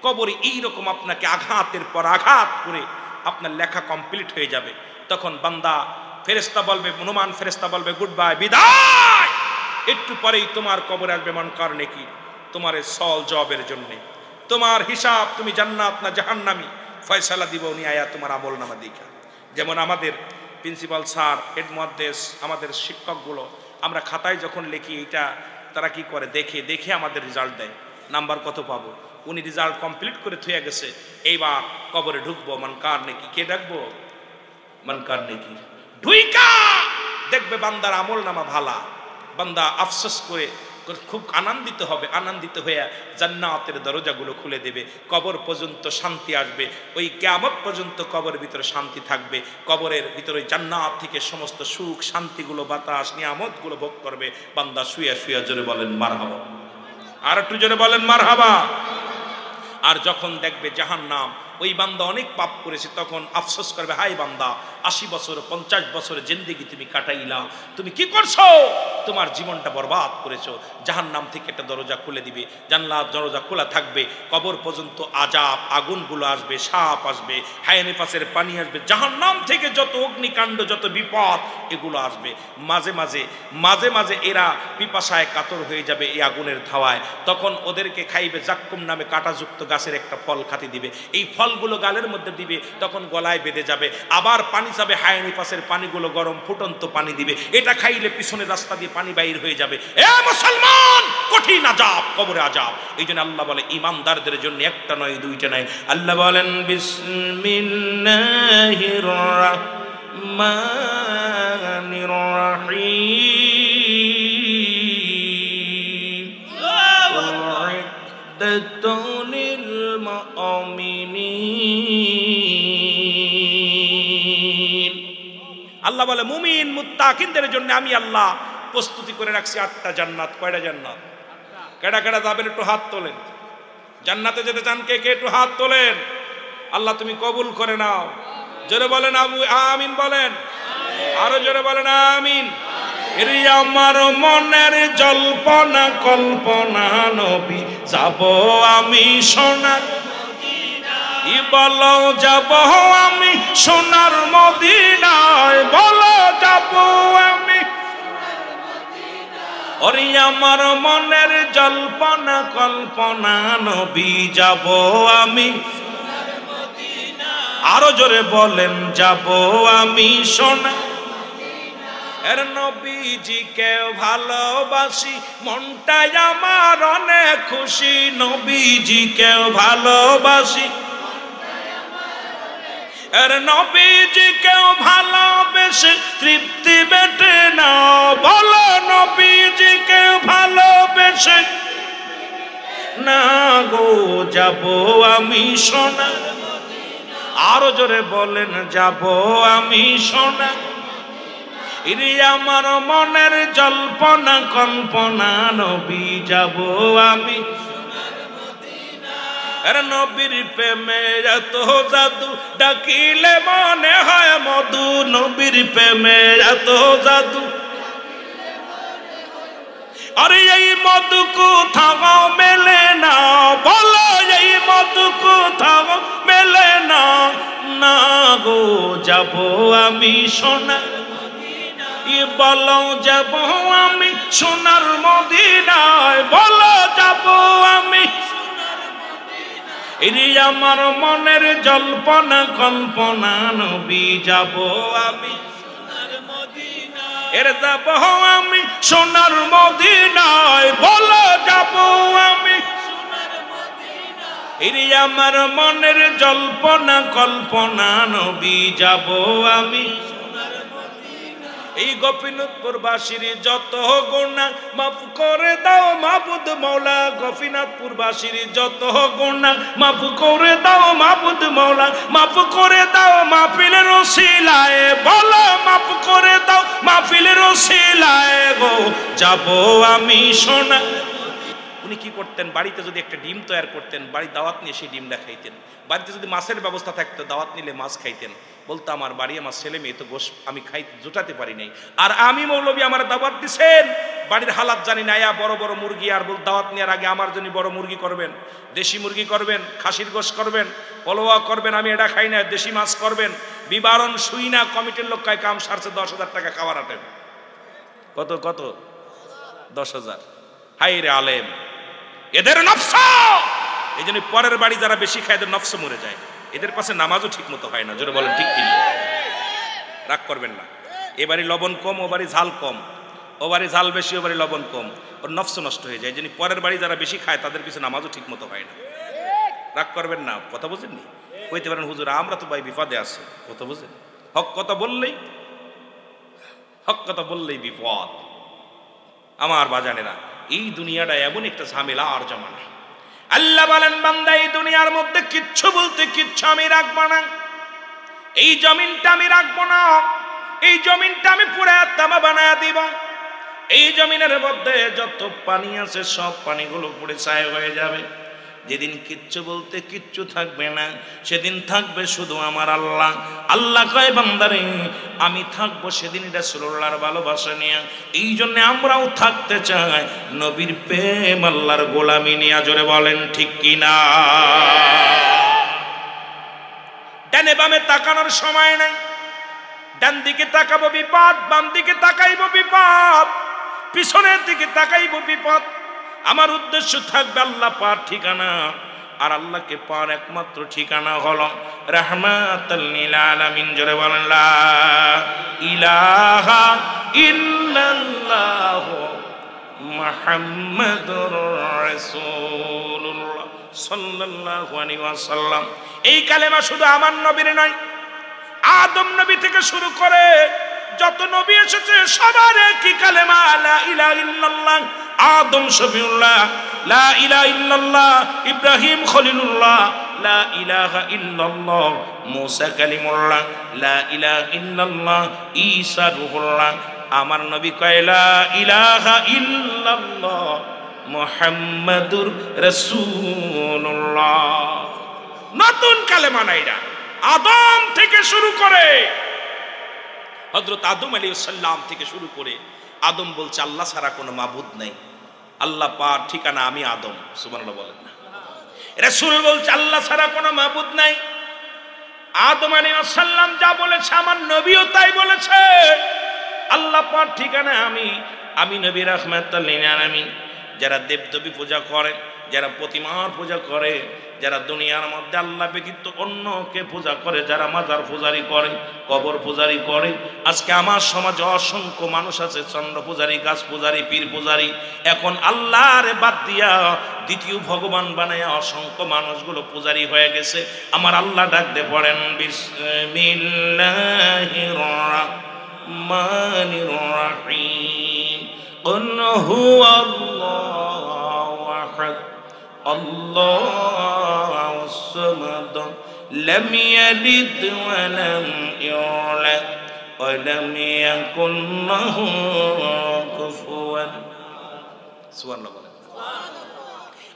কবরে এইরকম আপনাকে আঘাতের পর আঘাত করে আপনার লেখা কমপ্লিট হয়ে যাবে। তখন বান্দা ফেরেশতা বলবে, হনুমান ফেরেশতা বলবে, গুড বাই, বিদায়। একটু পরেই তোমার কবরে আসবে মনকার নেকি, তোমার সল জবের জন্য, তোমার হিসাব, তুমি জান্নাত না জাহান্নামী ফয়সালা দিব উনি আয়া তোমার আমল নামা দেখা। যেমন আমাদের প্রিন্সিপাল স্যার, হেড মুহাদ্দিস, আমাদের শিক্ষকগুলো, আমরা খাতায় যখন লিখি, এটা তারা কি করে, দেখে আমাদের রেজাল্ট দেয়, নাম্বার কত পাবো। উনি রেজাল্ট কমপ্লিট করে থুয়ে গেছে, এইবার কবরে ঢুকবো, মনকার নেকি, কে ডাকবো, মনকার নেকি। ঢুইকা দেখবে বান্দার আমল নামা ভালা, বান্দা আফসোস করে খুব আনন্দিত হবে, আনন্দিত হয়ে জান্নাতের দরজাগুলো খুলে দেবে, কবর পর্যন্ত শান্তি আসবে, ওই কিয়ামত পর্যন্ত কবরের ভিতরে শান্তি থাকবে, কবরের ভিতরে জান্নাত থেকে সমস্ত সুখ শান্তিগুলো, বাতাস, নিয়ামতগুলো ভোগ করবে বান্দা শুয়ে শুয়ে। জোরে বলেন মারহাবা, আর একটু জোরে বলেন মারহাবা। আর যখন দেখবে জাহান্নাম, ওই বান্দা অনেক পাপ করেছে, তখন আফসোস করবে, হাই বান্দা, 80 বছর 50 বছর জিন্দেগি তুমি কাটাইলা, তুমি কি করছো, তোমার জীবনটা বরবাদ করেছো। জাহান্নাম থেকে একটা দরজা খুলে দিবে, জান্নাত দরজা খোলা থাকবে, কবর পর্যন্ত আযাব, আগুনগুলো আসবে, সাপ আসবে, হায়ানিফাসের পানি আসবে, জাহান্নাম থেকে যত অগ্নিকাণ্ড, যত বিপদ, এগুলো আসবে। মাঝে মাঝে এরা পিপাসায় কাতর হয়ে যাবে এই আগুনের ধাওয়ায়, তখন ওদেরকে খাইবে জাক্কুম নামে কাঁটাযুক্ত গাছের একটা ফল খাতি দিবে, এই ফলগুলো গালের মধ্যে দিবে, তখন গলায় বেঁধে যাবে, আবার পানি যাবে, হায়ানিফাসের পানিগুলো গরম ফুটন্ত পানি দিবে, এটা খাইলে পিছনের রাস্তা দিয়ে পানি বাইর হয়ে যাবে। এ মুসলমান, কঠিন আযাব, কবরে আযাব। এই জন্য আল্লাহ বলে ঈমানদারদের জন্য একটা নয়, দুইটা নয়। আল্লাহ বলেন, বিসমিল্লাহির রাহমানির রাহিম, উ'iddaতুল মুমিনিন। আল্লাহ বলে, মুমিন মুত্তাকিনদের জন্য আমি আল্লাহ প্রস্তুতি করে রাখছি 8টা জান্নাত। কয়টা জান্নাত? কেডা কেডা যাবেন একটু হাত তোলেন। জান্নাতে যেতে চান কে কে, একটু হাত তোলেন। আল্লাহ তুমি কবুল করে নাও। জোরে বলেন আমিন বলেন, আরো জোরে বলেন আমিন। আমার মনের জল্পনা কল্পনা, নবী যাব আমি সোনার মদিনায়, বলো যাব আমি সোনার মদিনায়, বলো যাব আমি। ওরে আমার মনের জল্পনা কল্পনা, নবী যাব আমি সোনার মদিনায়, আরো জোরে বলেন যাব আমি সোনার। এর নবীজিকে ভালোবাসি, মনটাই আমার অনেক খুশি, নবীজিকে ভালোবাসি, এর নবীজিকে ভালোবেসে তৃপ্তি বেটে না, বলো নবীজিকে ভালোবেসে না গো যাব আমি সোনার মদিনায়, আরো জোরে বলেন যাব আমি সোনার। ইরে আমার মনের জল্পনা কল্পনা, নবী যাব আমি সোনার মদিনায়, আরে নবীর প্রেমে এত জাদু ডাকিলে মনে হয় মধু নবীর প্রেমে এত জাদু আরে এই মধু কোথাও মেলে না বলো এই মধু কোথাও মেলে না না গো যাব আমি সোনার মদিনায় বলো যাব আমি সোনার মদিনায় বলো যাব আমি সোনার মদিনায় এরি আমার মনের জল্পনা কল্পনা নবী যাব আমি এর যাব আমি সোনার মদিনায় বলো যাব আমি সোনার মদিনায় এর আমার মনের জল্পনা কল্পনা নবী যাব আমি সোনার মদিনায় এই গোপীনাথপুর বাসীর যত গুনাহ মাফ করে দাও মাবুদ মওলা গোপীনাথপুর বাসীর যত গুনাহ মাফ করে দাও মাবুদ মওলা মাফ করে দাও মাহফিলের ওসিলায় বলো মাফ করে দাও মাহফিলের ওসিলায় গো যাব আমি সোনা উনি কি করতেন বাড়িতে যদি একটা ডিম তৈরি করতেন বাড়ি দাওয়াত নিয়ে সেই ডিমটা খাইতেন বাড়িতে যদি মাছের ব্যবস্থা থাকতো দাওয়াত নিলে মাছ খাইতেন বলতো আমার বাড়ি আমার ছেলে মেয়ে তো গোশ আমি খাই জোটাতে পারি নাই আর আমি মৌলবী আমার দাওয়াত দিছেন বাড়ির হালাত জানি না বড় বড় মুরগি আর বল দাওয়াত নেওয়ার আগে আমার জন্য বড় মুরগি করবেন দেশি মুরগি করবেন খাসির গোশ করবেন পোলোয়া করবেন আমি এটা খাই না দেশি মাছ করবেন বিবরণ শুই না কমিটির লোক কয় কাম সারছে 10,000 টাকা খাবার আটেন কত কত 10,000 হাই রে আলেম এদের নফস এই জন্য পরের বাড়ি যারা বেশি খায় এদের নফস মরে যায় এদের পাশে নামাজও ঠিক মতো হয় না জোরে বলেন ঠিক কিনা রাগ করবেন না এবারে লবণ কম ও বাড়ি ঝাল কম ও বাড়ি ঝাল বেশি ও বাড়ি লবণ কম ওর নফস নষ্ট হয়ে যায় এই জন্য পরের বাড়ি যারা বেশি খায় তাদের পিছনে নামাজও ঠিক মতো হয় না রাগ করবেন না কথা বুঝেননি কইতে পারেন হুজুর আমরা তো ভাই বিপদে আছি কথা বুঝেন হক কথা বললেই বিপদ আমার বাজানেরা এই দুনিয়াটা এমন একটা ঝামেলা আর জমানা আল্লাহ বলেন বান্দা এই দুনিয়ার মধ্যে কিচ্ছু বলতে কিচ্ছু আমি রাখবো না এই জমিনটা আমি রাখবো না এই জমিনটা আমি পুরা তামা বানায় দিব এই জমিনের মধ্যে যত পানি আছে সব পানিগুলো পুড়ে ছাই হয়ে যাবে যেদিন কিচ্ছু বলতে কিচ্ছু থাকবে না সেদিন থাকবে শুধু আমার আল্লাহ আল্লাহ কয় বান্দারে আমি থাকবো সেদিন রাসূলুল্লাহর ভালোবাসা নিয়ে এই জন্য আমরাও থাকতে চাই নবীর প্রেম আল্লাহর গোলামি নিয়ে জোরে বলেন ঠিক কিনা ডানে বামে তাকানোর সময় নাই ডান দিকে তাকাবো বিপদ বাম দিকে তাকাইবো বিপদ পিছনের দিকে তাকাইবো বিপদ আমার উদ্দেশ্য থাকবে আল্লাহ পার ঠিকানা আর আল্লাহকে পার একমাত্র ঠিকানা হলো রাহমাতাল লিল আলামিন জোরে বলেন লা ইলাহা ইল্লাল্লাহ মুহাম্মাদুর রাসূলুল্লাহ সাল্লাল্লাহু আলাইহি ওয়াসাল্লাম এই কালেমা শুধু আমার নবীর নয় আদম নবী থেকে শুরু করে যত নবী এসেছে সবার কি কালেমা লা ইলাহা ইল্লাল্লাহ আদম শফিউল্লাহ লা ইলাহা ইল্লাল্লাহ ইব্রাহিম খলিলুল্লাহ লা ইলাহা ইল্লাল্লাহ মুসা কালিমুল্লাহ লা ইলাহা ইল্লাল্লাহ ঈসা রূহুল্লাহ আমার নবী কয় লা ইলাহা ইল্লাল্লাহ মুহাম্মাদুর রাসূলুল্লাহ নতুন কালেমা নাইরা আদম থেকে শুরু করে হযরত আদম আলাইহিস সালাম থেকে শুরু করে আদম বলছে আল্লাহ ছাড়া কোনো মাবুদ নাই আল্লাহ পার ঠিকানা আমি আদম সুবহানাল্লাহ বলেন না রাসূল বলছে আল্লাহ ছাড়া কোনো মাবুদ নাই আদম আলাইহিস সালাম যা বলেছে আমার নবীও তাই বলেছে আল্লাহ পার ঠিকানা আমি নবী রাহমাতুল লিল আলামিন যারা দেবদেবী পূজা করে যারা প্রতিমার পূজা করে যারা দুনিয়ার মধ্যে আল্লাহ ব্যতীত অন্যকে পূজা করে যারা মাজার পূজারি করে কবর পূজারি করে আজকে আমার সমাজে অসংখ্য মানুষ আছে চন্দ্র পূজারি গাছ পূজারি পীর পূজারি এখন আল্লাহর বাদ দিয়া দ্বিতীয় ভগবান বানায় অসংখ্য মানুষগুলো পূজারি হয়ে গেছে আমার আল্লাহ ডাকতে পড়েন বিসমিল্লাহির রাহমানির রাহিম কুল হুয়াল্লাহু আহাদ আল্লাহু সামাদ লাম ইয়ালিদ ওয়া লাম ইউলাদ ওয়া লাম ইয়াকুল লাহু কুফুয়ান সুবহানাল্লাহ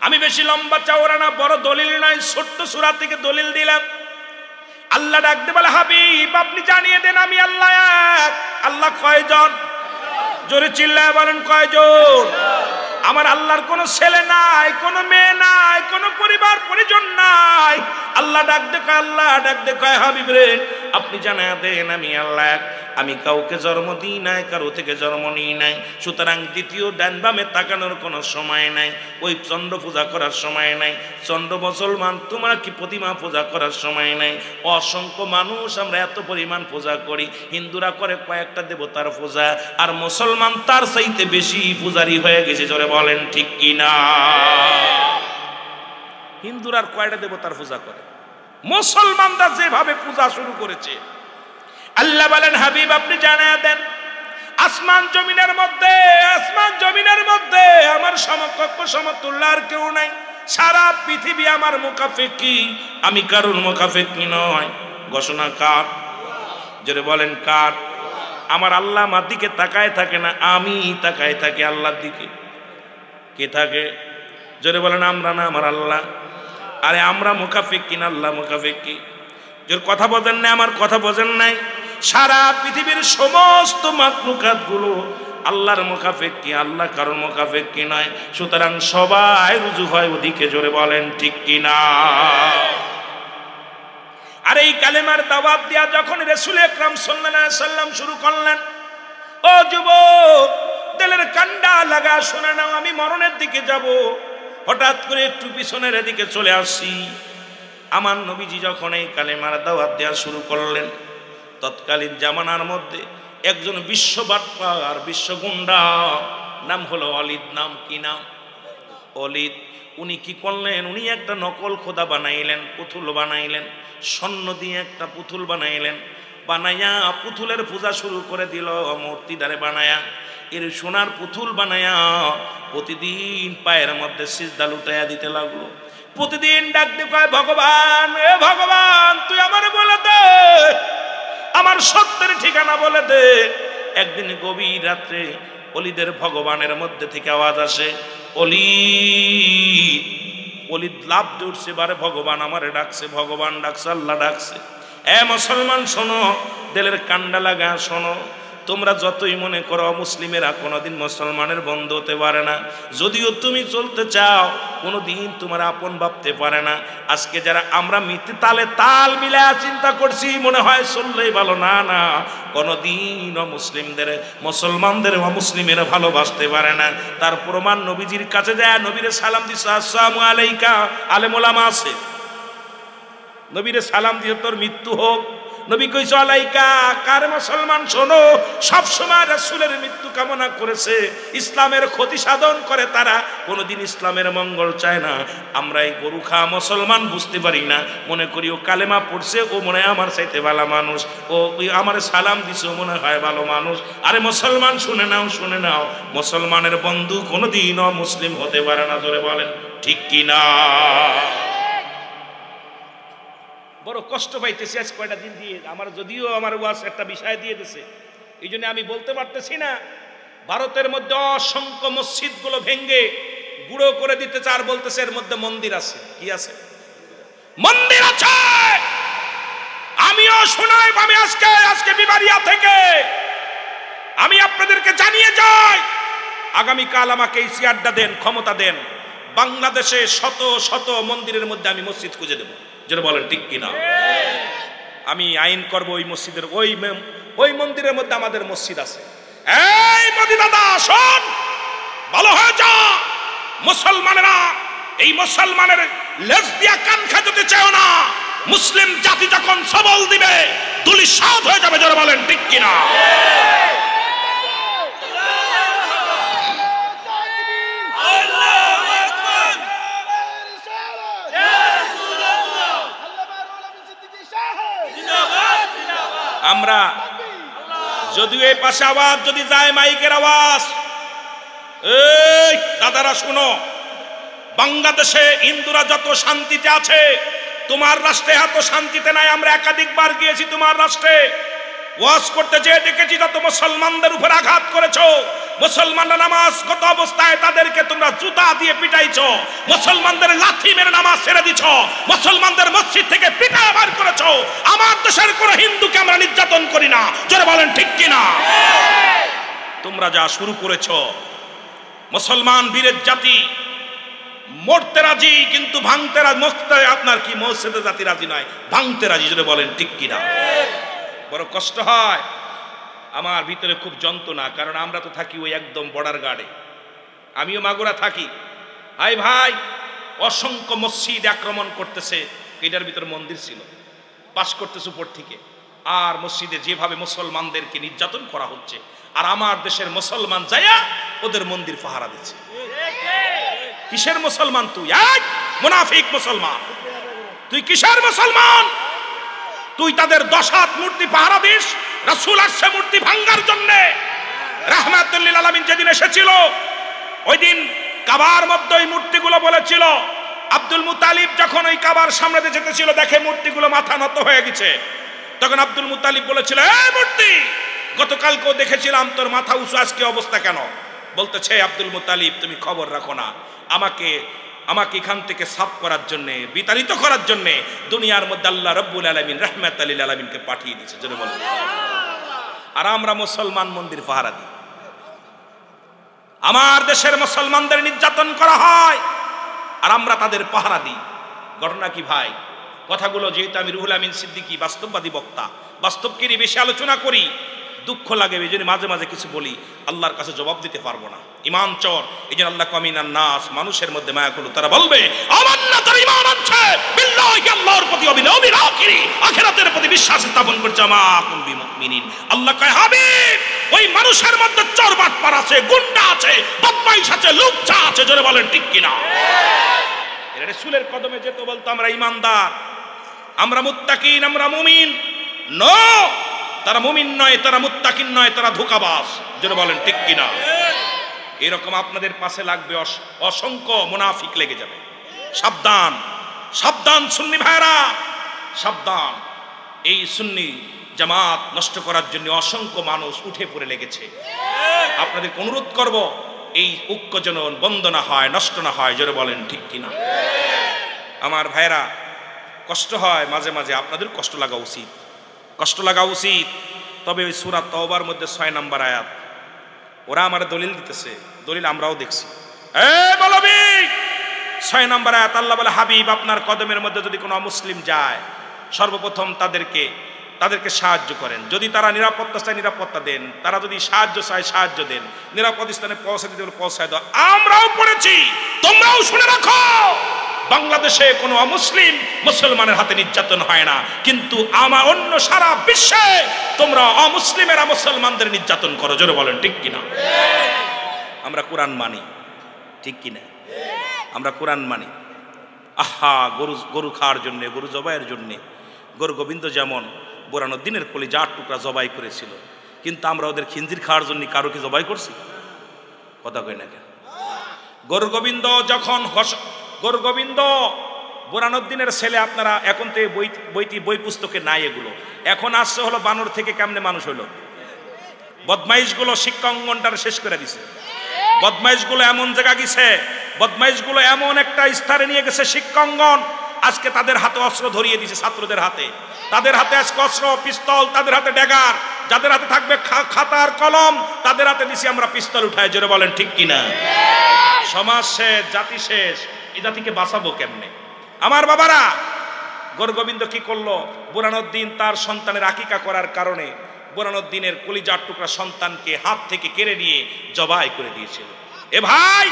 আমি বেশি লম্বা চওড়া না, বড় দলিল নয়, ছোট্ট সূরা থেকে দলিল দিলাম। আল্লাহ ডাকতে বলে, হাবিব আপনি জানিয়ে দেন আমি আল্লাহ এক। আল্লাহ কয়জন? জোরে চিল্লায় বলেন কয়জন? আমার আল্লাহর কোনো ছেলে নাই, কোনো মেয়ে নাই, কোনো পরিবার পরিজন নাই। আল্লাহ ডাক দেখো, আল্লাহ ডাক দেখো, হাবিব রে আপনি জানায়া দেন আমি আল্লাহ এক। আমি কাউকে জন্ম দিই নাই, কারো থেকে জন্ম নিই নাই। সুতরাং দ্বিতীয় ডান বামে তাকানোর কোনো সময় নাই, ওই চন্দ্র পূজা করার সময় নাই। চন্দ্র মুসলমান, তোমরা কি প্রতিমা পূজা করার সময় নাই। অসংখ্য মানুষ আমরা এত পরিমাণ পূজা করি। হিন্দুরা করে কয়েকটা দেবতার পূজা, আর মুসলমান তার চাইতে বেশি পূজারি হয়ে গেছে। জোরে বলেন ঠিক কিনা? হিন্দুরা কয়টা দেবতার পূজা করে, মুসলমানরা যেভাবে পূজা শুরু করেছে। আল্লাহ বলেন, হাবিব আপনি জানায়া দেন আসমান জমিনের মধ্যে, আসমান জমিনের মধ্যে আমার সমকক্ষ সমতুল্য আর কেউ নাই। সারা পৃথিবী আমার মুখাফেকি, আমি কারোর মুখাফেকি নয়। ঘোষণা কার? জোরে বলেন কার? আমার আল্লাহ আমার দিকে তাকায় থাকে না, আমি তাকায় থাকি আল্লাহর দিকে। কে থাকে? জোরে বলেন আমরা না, আমার আল্লাহ। আরে আমরা মুখাফেকি না, আল্লাহ মুখাফেকি। জোর কথা বোঝেন না, আমার কথা বোঝেন নাই? সারা পৃথিবীর সমস্ত মাখলুকাত গুলো আল্লাহর মুখাফেকি, আল্লাহ কারোর মুখাফেকি নয়। সুতরাং সবাই রুজু হয় ওদিকে। জোরে বলেন ঠিক কিনা? আর এই কালেমার দাওয়াত দেয়া যখন রাসূল আকরাম সাল্লাল্লাহু আলাইহি সাল্লাম শুরু করলেন, ও যুবক দিলের কান্ডা লাগা শুনে নাও, আমি মরণের দিকে যাব। হঠাৎ করে একটু পিছনের দিকে চলে আসি। আমার নবীজি যখন এই কালেমার দাওয়াত দেয়া শুরু করলেন, তৎকালীন জামানার মধ্যে একজন বিশ্ববাটপার, বিশ্বগুন্ডা, নাম হলো অলিদ। নাম কি নাম? অলিদ। উনি কি করলেন? উনি একটা নকল খোদা বানাইলেন, পুতুল বানাইলেন, স্বর্ণ দিয়ে একটা পুতুল বানাইলেন। বানাইয়া পুতুলের পূজা শুরু করে দিল, মূর্তি দ্বারে বানায়া। এর সোনার পুতুল বানায়া প্রতিদিন পায়ের মধ্যে সিজদা লুটাইয়া দিতে লাগলো। প্রতিদিন ডাক দিয়ে কয়, ভগবান এ ভগবান তুই আমার বলে দে, আমার সত্যের ঠিকানা বলে দে। একদিন গভীর রাত্রে অলিদের ভগবানের মধ্যে থেকে আওয়াজ আসে, অলিদ। অলিদ লাভ দিয়ে উঠছে, বারে ভগবান আমারে ডাকছে, ভগবান ডাকছে, আল্লাহ ডাকছে। এ মুসলমান শোনো, দিলের কান্ডা লাগা শোনো। তোমরা যতই মনে করো মুসলিমেরা কোনোদিন মুসলমানের বন্ধু হতে পারে না। যদিও তুমি চলতে চাও, কোনোদিন তোমার আপন ভাবতে পারে না। আজকে যারা আমরা মিথ্যে তালে তাল মিলায়া চিন্তা করছি, মনে হয় চললেই ভালো। না না, কোনোদিন মুসলিমদের, মুসলমানদের মুসলিমেরা ভালোবাসতে পারে না। তার প্রমাণ নবীজির কাছে যায়, নবীরে সালাম দিছে, আসসালামু আলাইকা। আলেম ওলামা আছে, নবীরে সালাম দিয়ে তোর মৃত্যু হোক। নবী কইছে আলাইকা। কার মুসলমান শোনো, সব সময় রাসূলের মৃত্যু কামনা করেছে, ইসলামের ক্ষতি সাধন করে তারা, কোনোদিন ইসলামের মঙ্গল চায় না। আমরা এই গরু খা মুসলমান বুঝতে পারি না, মনে করি ও কালেমা পড়ছে, ও মনে হয় আমার চাইতে ভালো মানুষ, ও আমার সালাম দিছে, ও মনে হয় ভালো মানুষ। আরে মুসলমান শুনে নাও, শুনে নাও, মুসলমানের বন্ধু কোনোদিন মুসলিম হতে পারে না। জোরে বলেন ঠিক কিনা? বড় কষ্ট পাইতেছি আজ কয়টা দিন দিয়ে। আমার যদিও আমার ওয়াজ একটা বিষয় দিয়ে দিছে, এই জন্য আমি বলতে পারতেছি না। ভারতের মধ্যে অসংখ্য মসজিদগুলো ভেঙ্গে গুঁড়ো করে দিতে চার, বলতেছে এর মধ্যে মন্দির আছে। কি আছে? মন্দির আছে। আমিও শোনাই, আমি আজকে বিবারিয়া থেকে আমি আপনাদেরকে জানিয়ে যাই, আগামীকাল আমাকে এই চেয়ারটা দেন, ক্ষমতা দেন, বাংলাদেশে শত শত মন্দিরের মধ্যে আমি মসজিদ খুঁজে দেবো। যেটা বলেন ঠিক কিনা? আমি আইন করব ওই মসজিদের, ওই মন্দিরের মধ্যে আমাদের মসজিদ আছে। এই মোদি দাদা শোন, ভালো হয়ে যা। মুসলমানেরা এই মুসলমানের লেজ দিয়া কান খাইতে চাও না। মুসলিম জাতি যখন সবল দিবে, দুলি সাত হয়ে যাবে। যারা বলেন ঠিক কিনা? আমরা যদিও এই পাশে আওয়াজ যদি যায়, মাইকের আওয়াজ, এই দাদারা শুনো, বাংলাদেশে হিন্দুরা যত শান্তিতে আছে, তোমার রাষ্ট্রে এত শান্তিতে নাই। আমরা একাধিকবার গিয়েছি তোমার রাষ্ট্রে, ওয়াজ করতে যেয়ে দেখেছি যত মুসলমানদের উপর আঘাত করেছো, মুসলমানরা নামাজ গত অবস্থায় তাদেরকে তোমরা জুতা দিয়ে পিটাইছো, মুসলমানদের লাঠি মেরে নামাজ ছেড়ে দিছো, মুসলমানদের মসজিদ থেকে পিটায় বার করেছো। আমার দেশের কোন হিন্দুকে আমরা নির্যাতন করি না, জোরে বলেন ঠিক কিনা? তোমরা যা শুরু করেছো, মুসলমান বীরের জাতি মরতে রাজি কিন্তু ভাঙতে রাজি। আপনার কি মসজিদে জাতি রাজি নয়, ভাঙতে রাজি, জোরে বলেন ঠিক কিনা? বড় কষ্ট হয় আমার ভিতরে, খুব যন্ত্রণা, কারণ আমরা তো থাকি ওই একদম বর্ডার গার্ডে, আমিও মাগুরা থাকি। হাই ভাই, অসংখ্য মসজিদ আক্রমণ করতেছে, এটার ভিতরে মন্দির ছিল, পাস করতেছে উপর থেকে, আর মসজিদে যেভাবে মুসলমানদেরকে নির্যাতন করা হচ্ছে, আর আমার দেশের মুসলমান যাইয়া ওদের মন্দির পাহারা দিচ্ছে। কিসের মুসলমান তুই? এক মুনাফিক মুসলমান। তুই কিসের মুসলমান? তুই তাদের 10 হাত মূর্তি পাহারা দিস। রাসূল আসছে মূর্তি ভাঙার জন্য। রাহমাতুল লিল আলামিন যেদিন এসেছিল, ওই দিন কাবার মধ্যে ওই মূর্তিগুলো বলেছিল, আব্দুল মুতালিব যখন ওই কাবার সামনে দিয়ে যেতেছিল, দেখে মূর্তিগুলো মাথা নত হয়ে গেছে, তখন আব্দুল মুতালিব বলেছিল, এই মূর্তি, গতকালকেও দেখেছিলাম তোর মাথা উঁচু, আজকে অবস্থা কেন? বলতেছে, আব্দুল মুতালিব তুমি খবর রাখো না, আমাকে এখান থেকে সাফ করার জন্য, বিতাড়িত করার জন্য দুনিয়ার মধ্যে আল্লাহ রাব্বুল আলামিন রাহমাতুল লিল আলামিনকে পাঠিয়ে দিয়েছে, জোরে বলেন। আর আমরা মুসলমান মন্দির পাহারা দিই। আমার দেশের মুসলমানদের নির্যাতন করা হয় আর আমরা তাদের পাহারা দিই। ঘটনা কি ভাই? কথাগুলো যেহেতু আমি রুহুল আমিন সিদ্দিকী বাস্তববাদী বক্তা, বাস্তবকে নিয়ে বেশি আলোচনা করি, দুঃখ লাগে, এই জন্য মাঝে মাঝে কিছু বলি, আল্লাহর কাছে জবাব দিতে পারবো না, ইমান চোর। এই জন্য আল্লাহ কামিনান নাস, মানুষের মধ্যে মায়া করলো, তারা বলবে আমান্না তার ইমান আছে বিল্লাহি, আল্লাহর প্রতি অবিল আখিরি, আখিরাতের প্রতি বিশ্বাস স্থাপন করছে, মা কুম বিমুমিনিন। আল্লাহ কয়, হাবিব, ওই মানুষের মধ্যে চোর বাটপার আছে, গুন্ডা আছে, বদমাইশ আছে, লুচ্চা আছে, জোরে বলেন ঠিক কিনা? এরা রাসূলের কদমে যেত, বলতো আমরা ইমানদার, আমরা মুত্তাকিন, আমরা মুমিন। নো, তারা মুমিন নয়, তারা মুত্তাকিন নয়, তারা ধোঁকাবাজ, জোরে বলেন ঠিক কিনা? এরকম আপনাদের পাশে লাগবে অসংখ্য মুনাফিক লেগে যাবে। সাবধান, সাবধান সুন্নি ভাইরা, সাবধান। এই সুন্নি জামাত নষ্ট করার জন্য অসংখ্য মানুষ উঠে পড়ে লেগেছে। আপনাদেরকে অনুরোধ করব, এই ঐক্য যেন বন্ধ না হয়, নষ্ট না হয়, জোরে বলেন ঠিক কিনা? আমার ভাইরা, কষ্ট হয় মাঝে মাঝে, আপনাদের কষ্ট লাগা উচিত, কষ্ট লাগা উচিত। তবে ওই সূরা তাওবার মধ্যে 6 নম্বর আয়াত, ওরা আমার দলিল দিতেছে, দলিল আমরাও দেখছি। এই মৌলবী, 6 নম্বর আয়াত আল্লাহ বলে, হাবিব, আপনার কদমের মধ্যে যদি কোনো অমুসলিম যায়, সর্বপ্রথম তাদেরকে সাহায্য করেন। যদি তারা নিরাপত্তা চায়, নিরাপত্তা দেন। তারা যদি সাহায্য চায়, সাহায্য দেন। নিরাপদ স্থানে পৌঁছে দিতে পৌঁছায় দাও। আমরাও পড়েছি, তোমরাও শুনে রাখো, বাংলাদেশে কোনো অমুসলিম মুসলমানের হাতে নির্যাতন হয় না, কিন্তু আমার অন্য সারা বিশ্বে তোমরা অমুসলিমেরা মুসলমানদের নির্যাতন করো, জোরে বলেন ঠিক কিনা? আমরা কোরআন মানি, ঠিক কিনা? আমরা কোরআন মানি। আহা, গরু খাওয়ার জন্যে, গরু জবাইয়ের জন্যে, গরু গোবিন্দ যেমন বুরহানুদ্দিনের কলিজার টুকরা জবাই করেছিল, কিন্তু আমরা ওদের খিঞ্জির খাওয়ার জন্য কারো কি জবাই করছি? কথা কই না কেন? গরু গোবিন্দ যখন গরু গোবিন্দ বুরহানুদ্দিনের ছেলে, আপনারা এখন তো বই পুস্তকে নাই এগুলো, এখন আসছে হলো বানর থেকে কেমনে মানুষ হলো। বদমাইশগুলো শিক্ষা অঙ্গনটা শেষ করে দিছে। বদমাইশগুলো এমন জায়গা গেছে, বদমাইশগুলো এমন একটা স্থানে নিয়ে গেছে শিক্ষা অঙ্গন, আজকে তাদের হাতে অস্ত্র ধরিয়ে দিছে, ছাত্রদের হাতে। তাদের হাতে আজকে অস্ত্র, পিস্তল, তাদের হাতে ড্যাগার, যাদের হাতে থাকবে খাতার কলম, তাদের হাতে দিছি আমরা পিস্তল উঠায়, জোরে বলেন ঠিক কিনা? সমাজ শেষ, জাতি শেষ, এই জাতিকে বাঁচাবো কেমনে? আমার বাবারা, গরু গোবিন্দ কি করলো? বুরহানুদ্দিন তার সন্তানের আকিকা করার কারণে বুরহানুদ্দিনের কলিজার টুকরা সন্তানকে হাত থেকে কেড়ে নিয়ে জবাই করে দিয়েছিল। এ ভাই,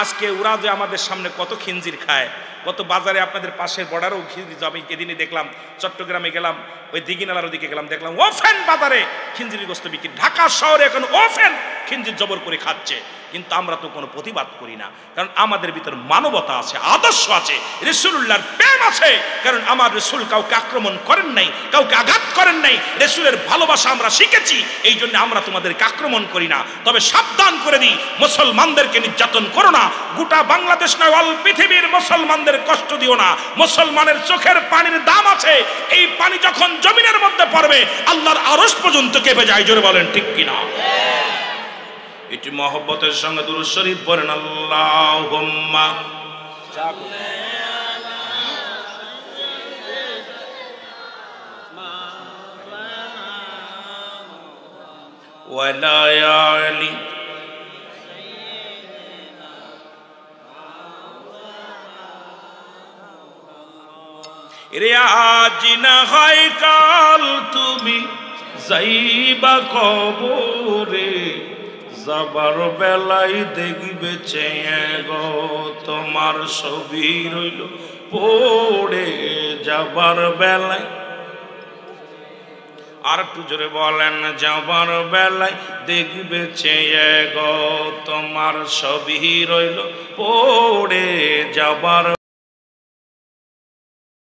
আজকে ওরা যে আমাদের সামনে কত খিঞ্জির খায়, কত বাজারে আপনাদের পাশের বর্ডারেও খিঞ্জির। আমি এদিনে দেখলাম, চট্টগ্রামে গেলাম, ওই দিঘিনালার ওদিকে গেলাম, দেখলাম ওফেন বাজারে খিঞ্জির গোস্ত বিক্রি। ঢাকা শহরে এখন ওফেন খিঞ্জির জবর করে খাচ্ছে, কিন্তু আমরা তো কোনো প্রতিবাদ করি না, কারণ আমাদের ভিতর মানবতা আছে, আদর্শ আছে, রাসূলুল্লাহর প্রেম আছে। কারণ আমার রাসূল কাউকে আক্রমণ করেন নাই, কাউকে আঘাত করেন নাই, রাসূলের ভালোবাসা আমরা শিখেছি, এই জন্য আমরা তোমাদেরকে আক্রমণ করি না। তবে সাবধান করে দিই, মুসলমানদেরকে নির্যাতন করো না। গোটা বাংলাদেশ নয়, অল পৃথিবীর মুসলমানদের কষ্ট দিও না। মুসলমানের চোখের পানির দাম আছে, এই পানি যখন জমিনের মধ্যে পড়বে, আল্লাহর আরশ পর্যন্ত কেঁপে যায়, জোরে বলেন ঠিক কিনা? এটি মহব্বতের সঙ্গে দুরূদ শরীফ পড়েন আল্লাহুম্মা ওয়ালা আলি রে আজ না হয় কাল তুমি যাইবা কবরে যাবার বেলায় দেখবে চেয়ে গো তোমার ছবি রইল পড়ে যাবার বেলায় আর একটু জোরে বলেন যাবার বেলায় দেখবে চেয়ে গো তোমার ছবি রইল পড়ে যাবার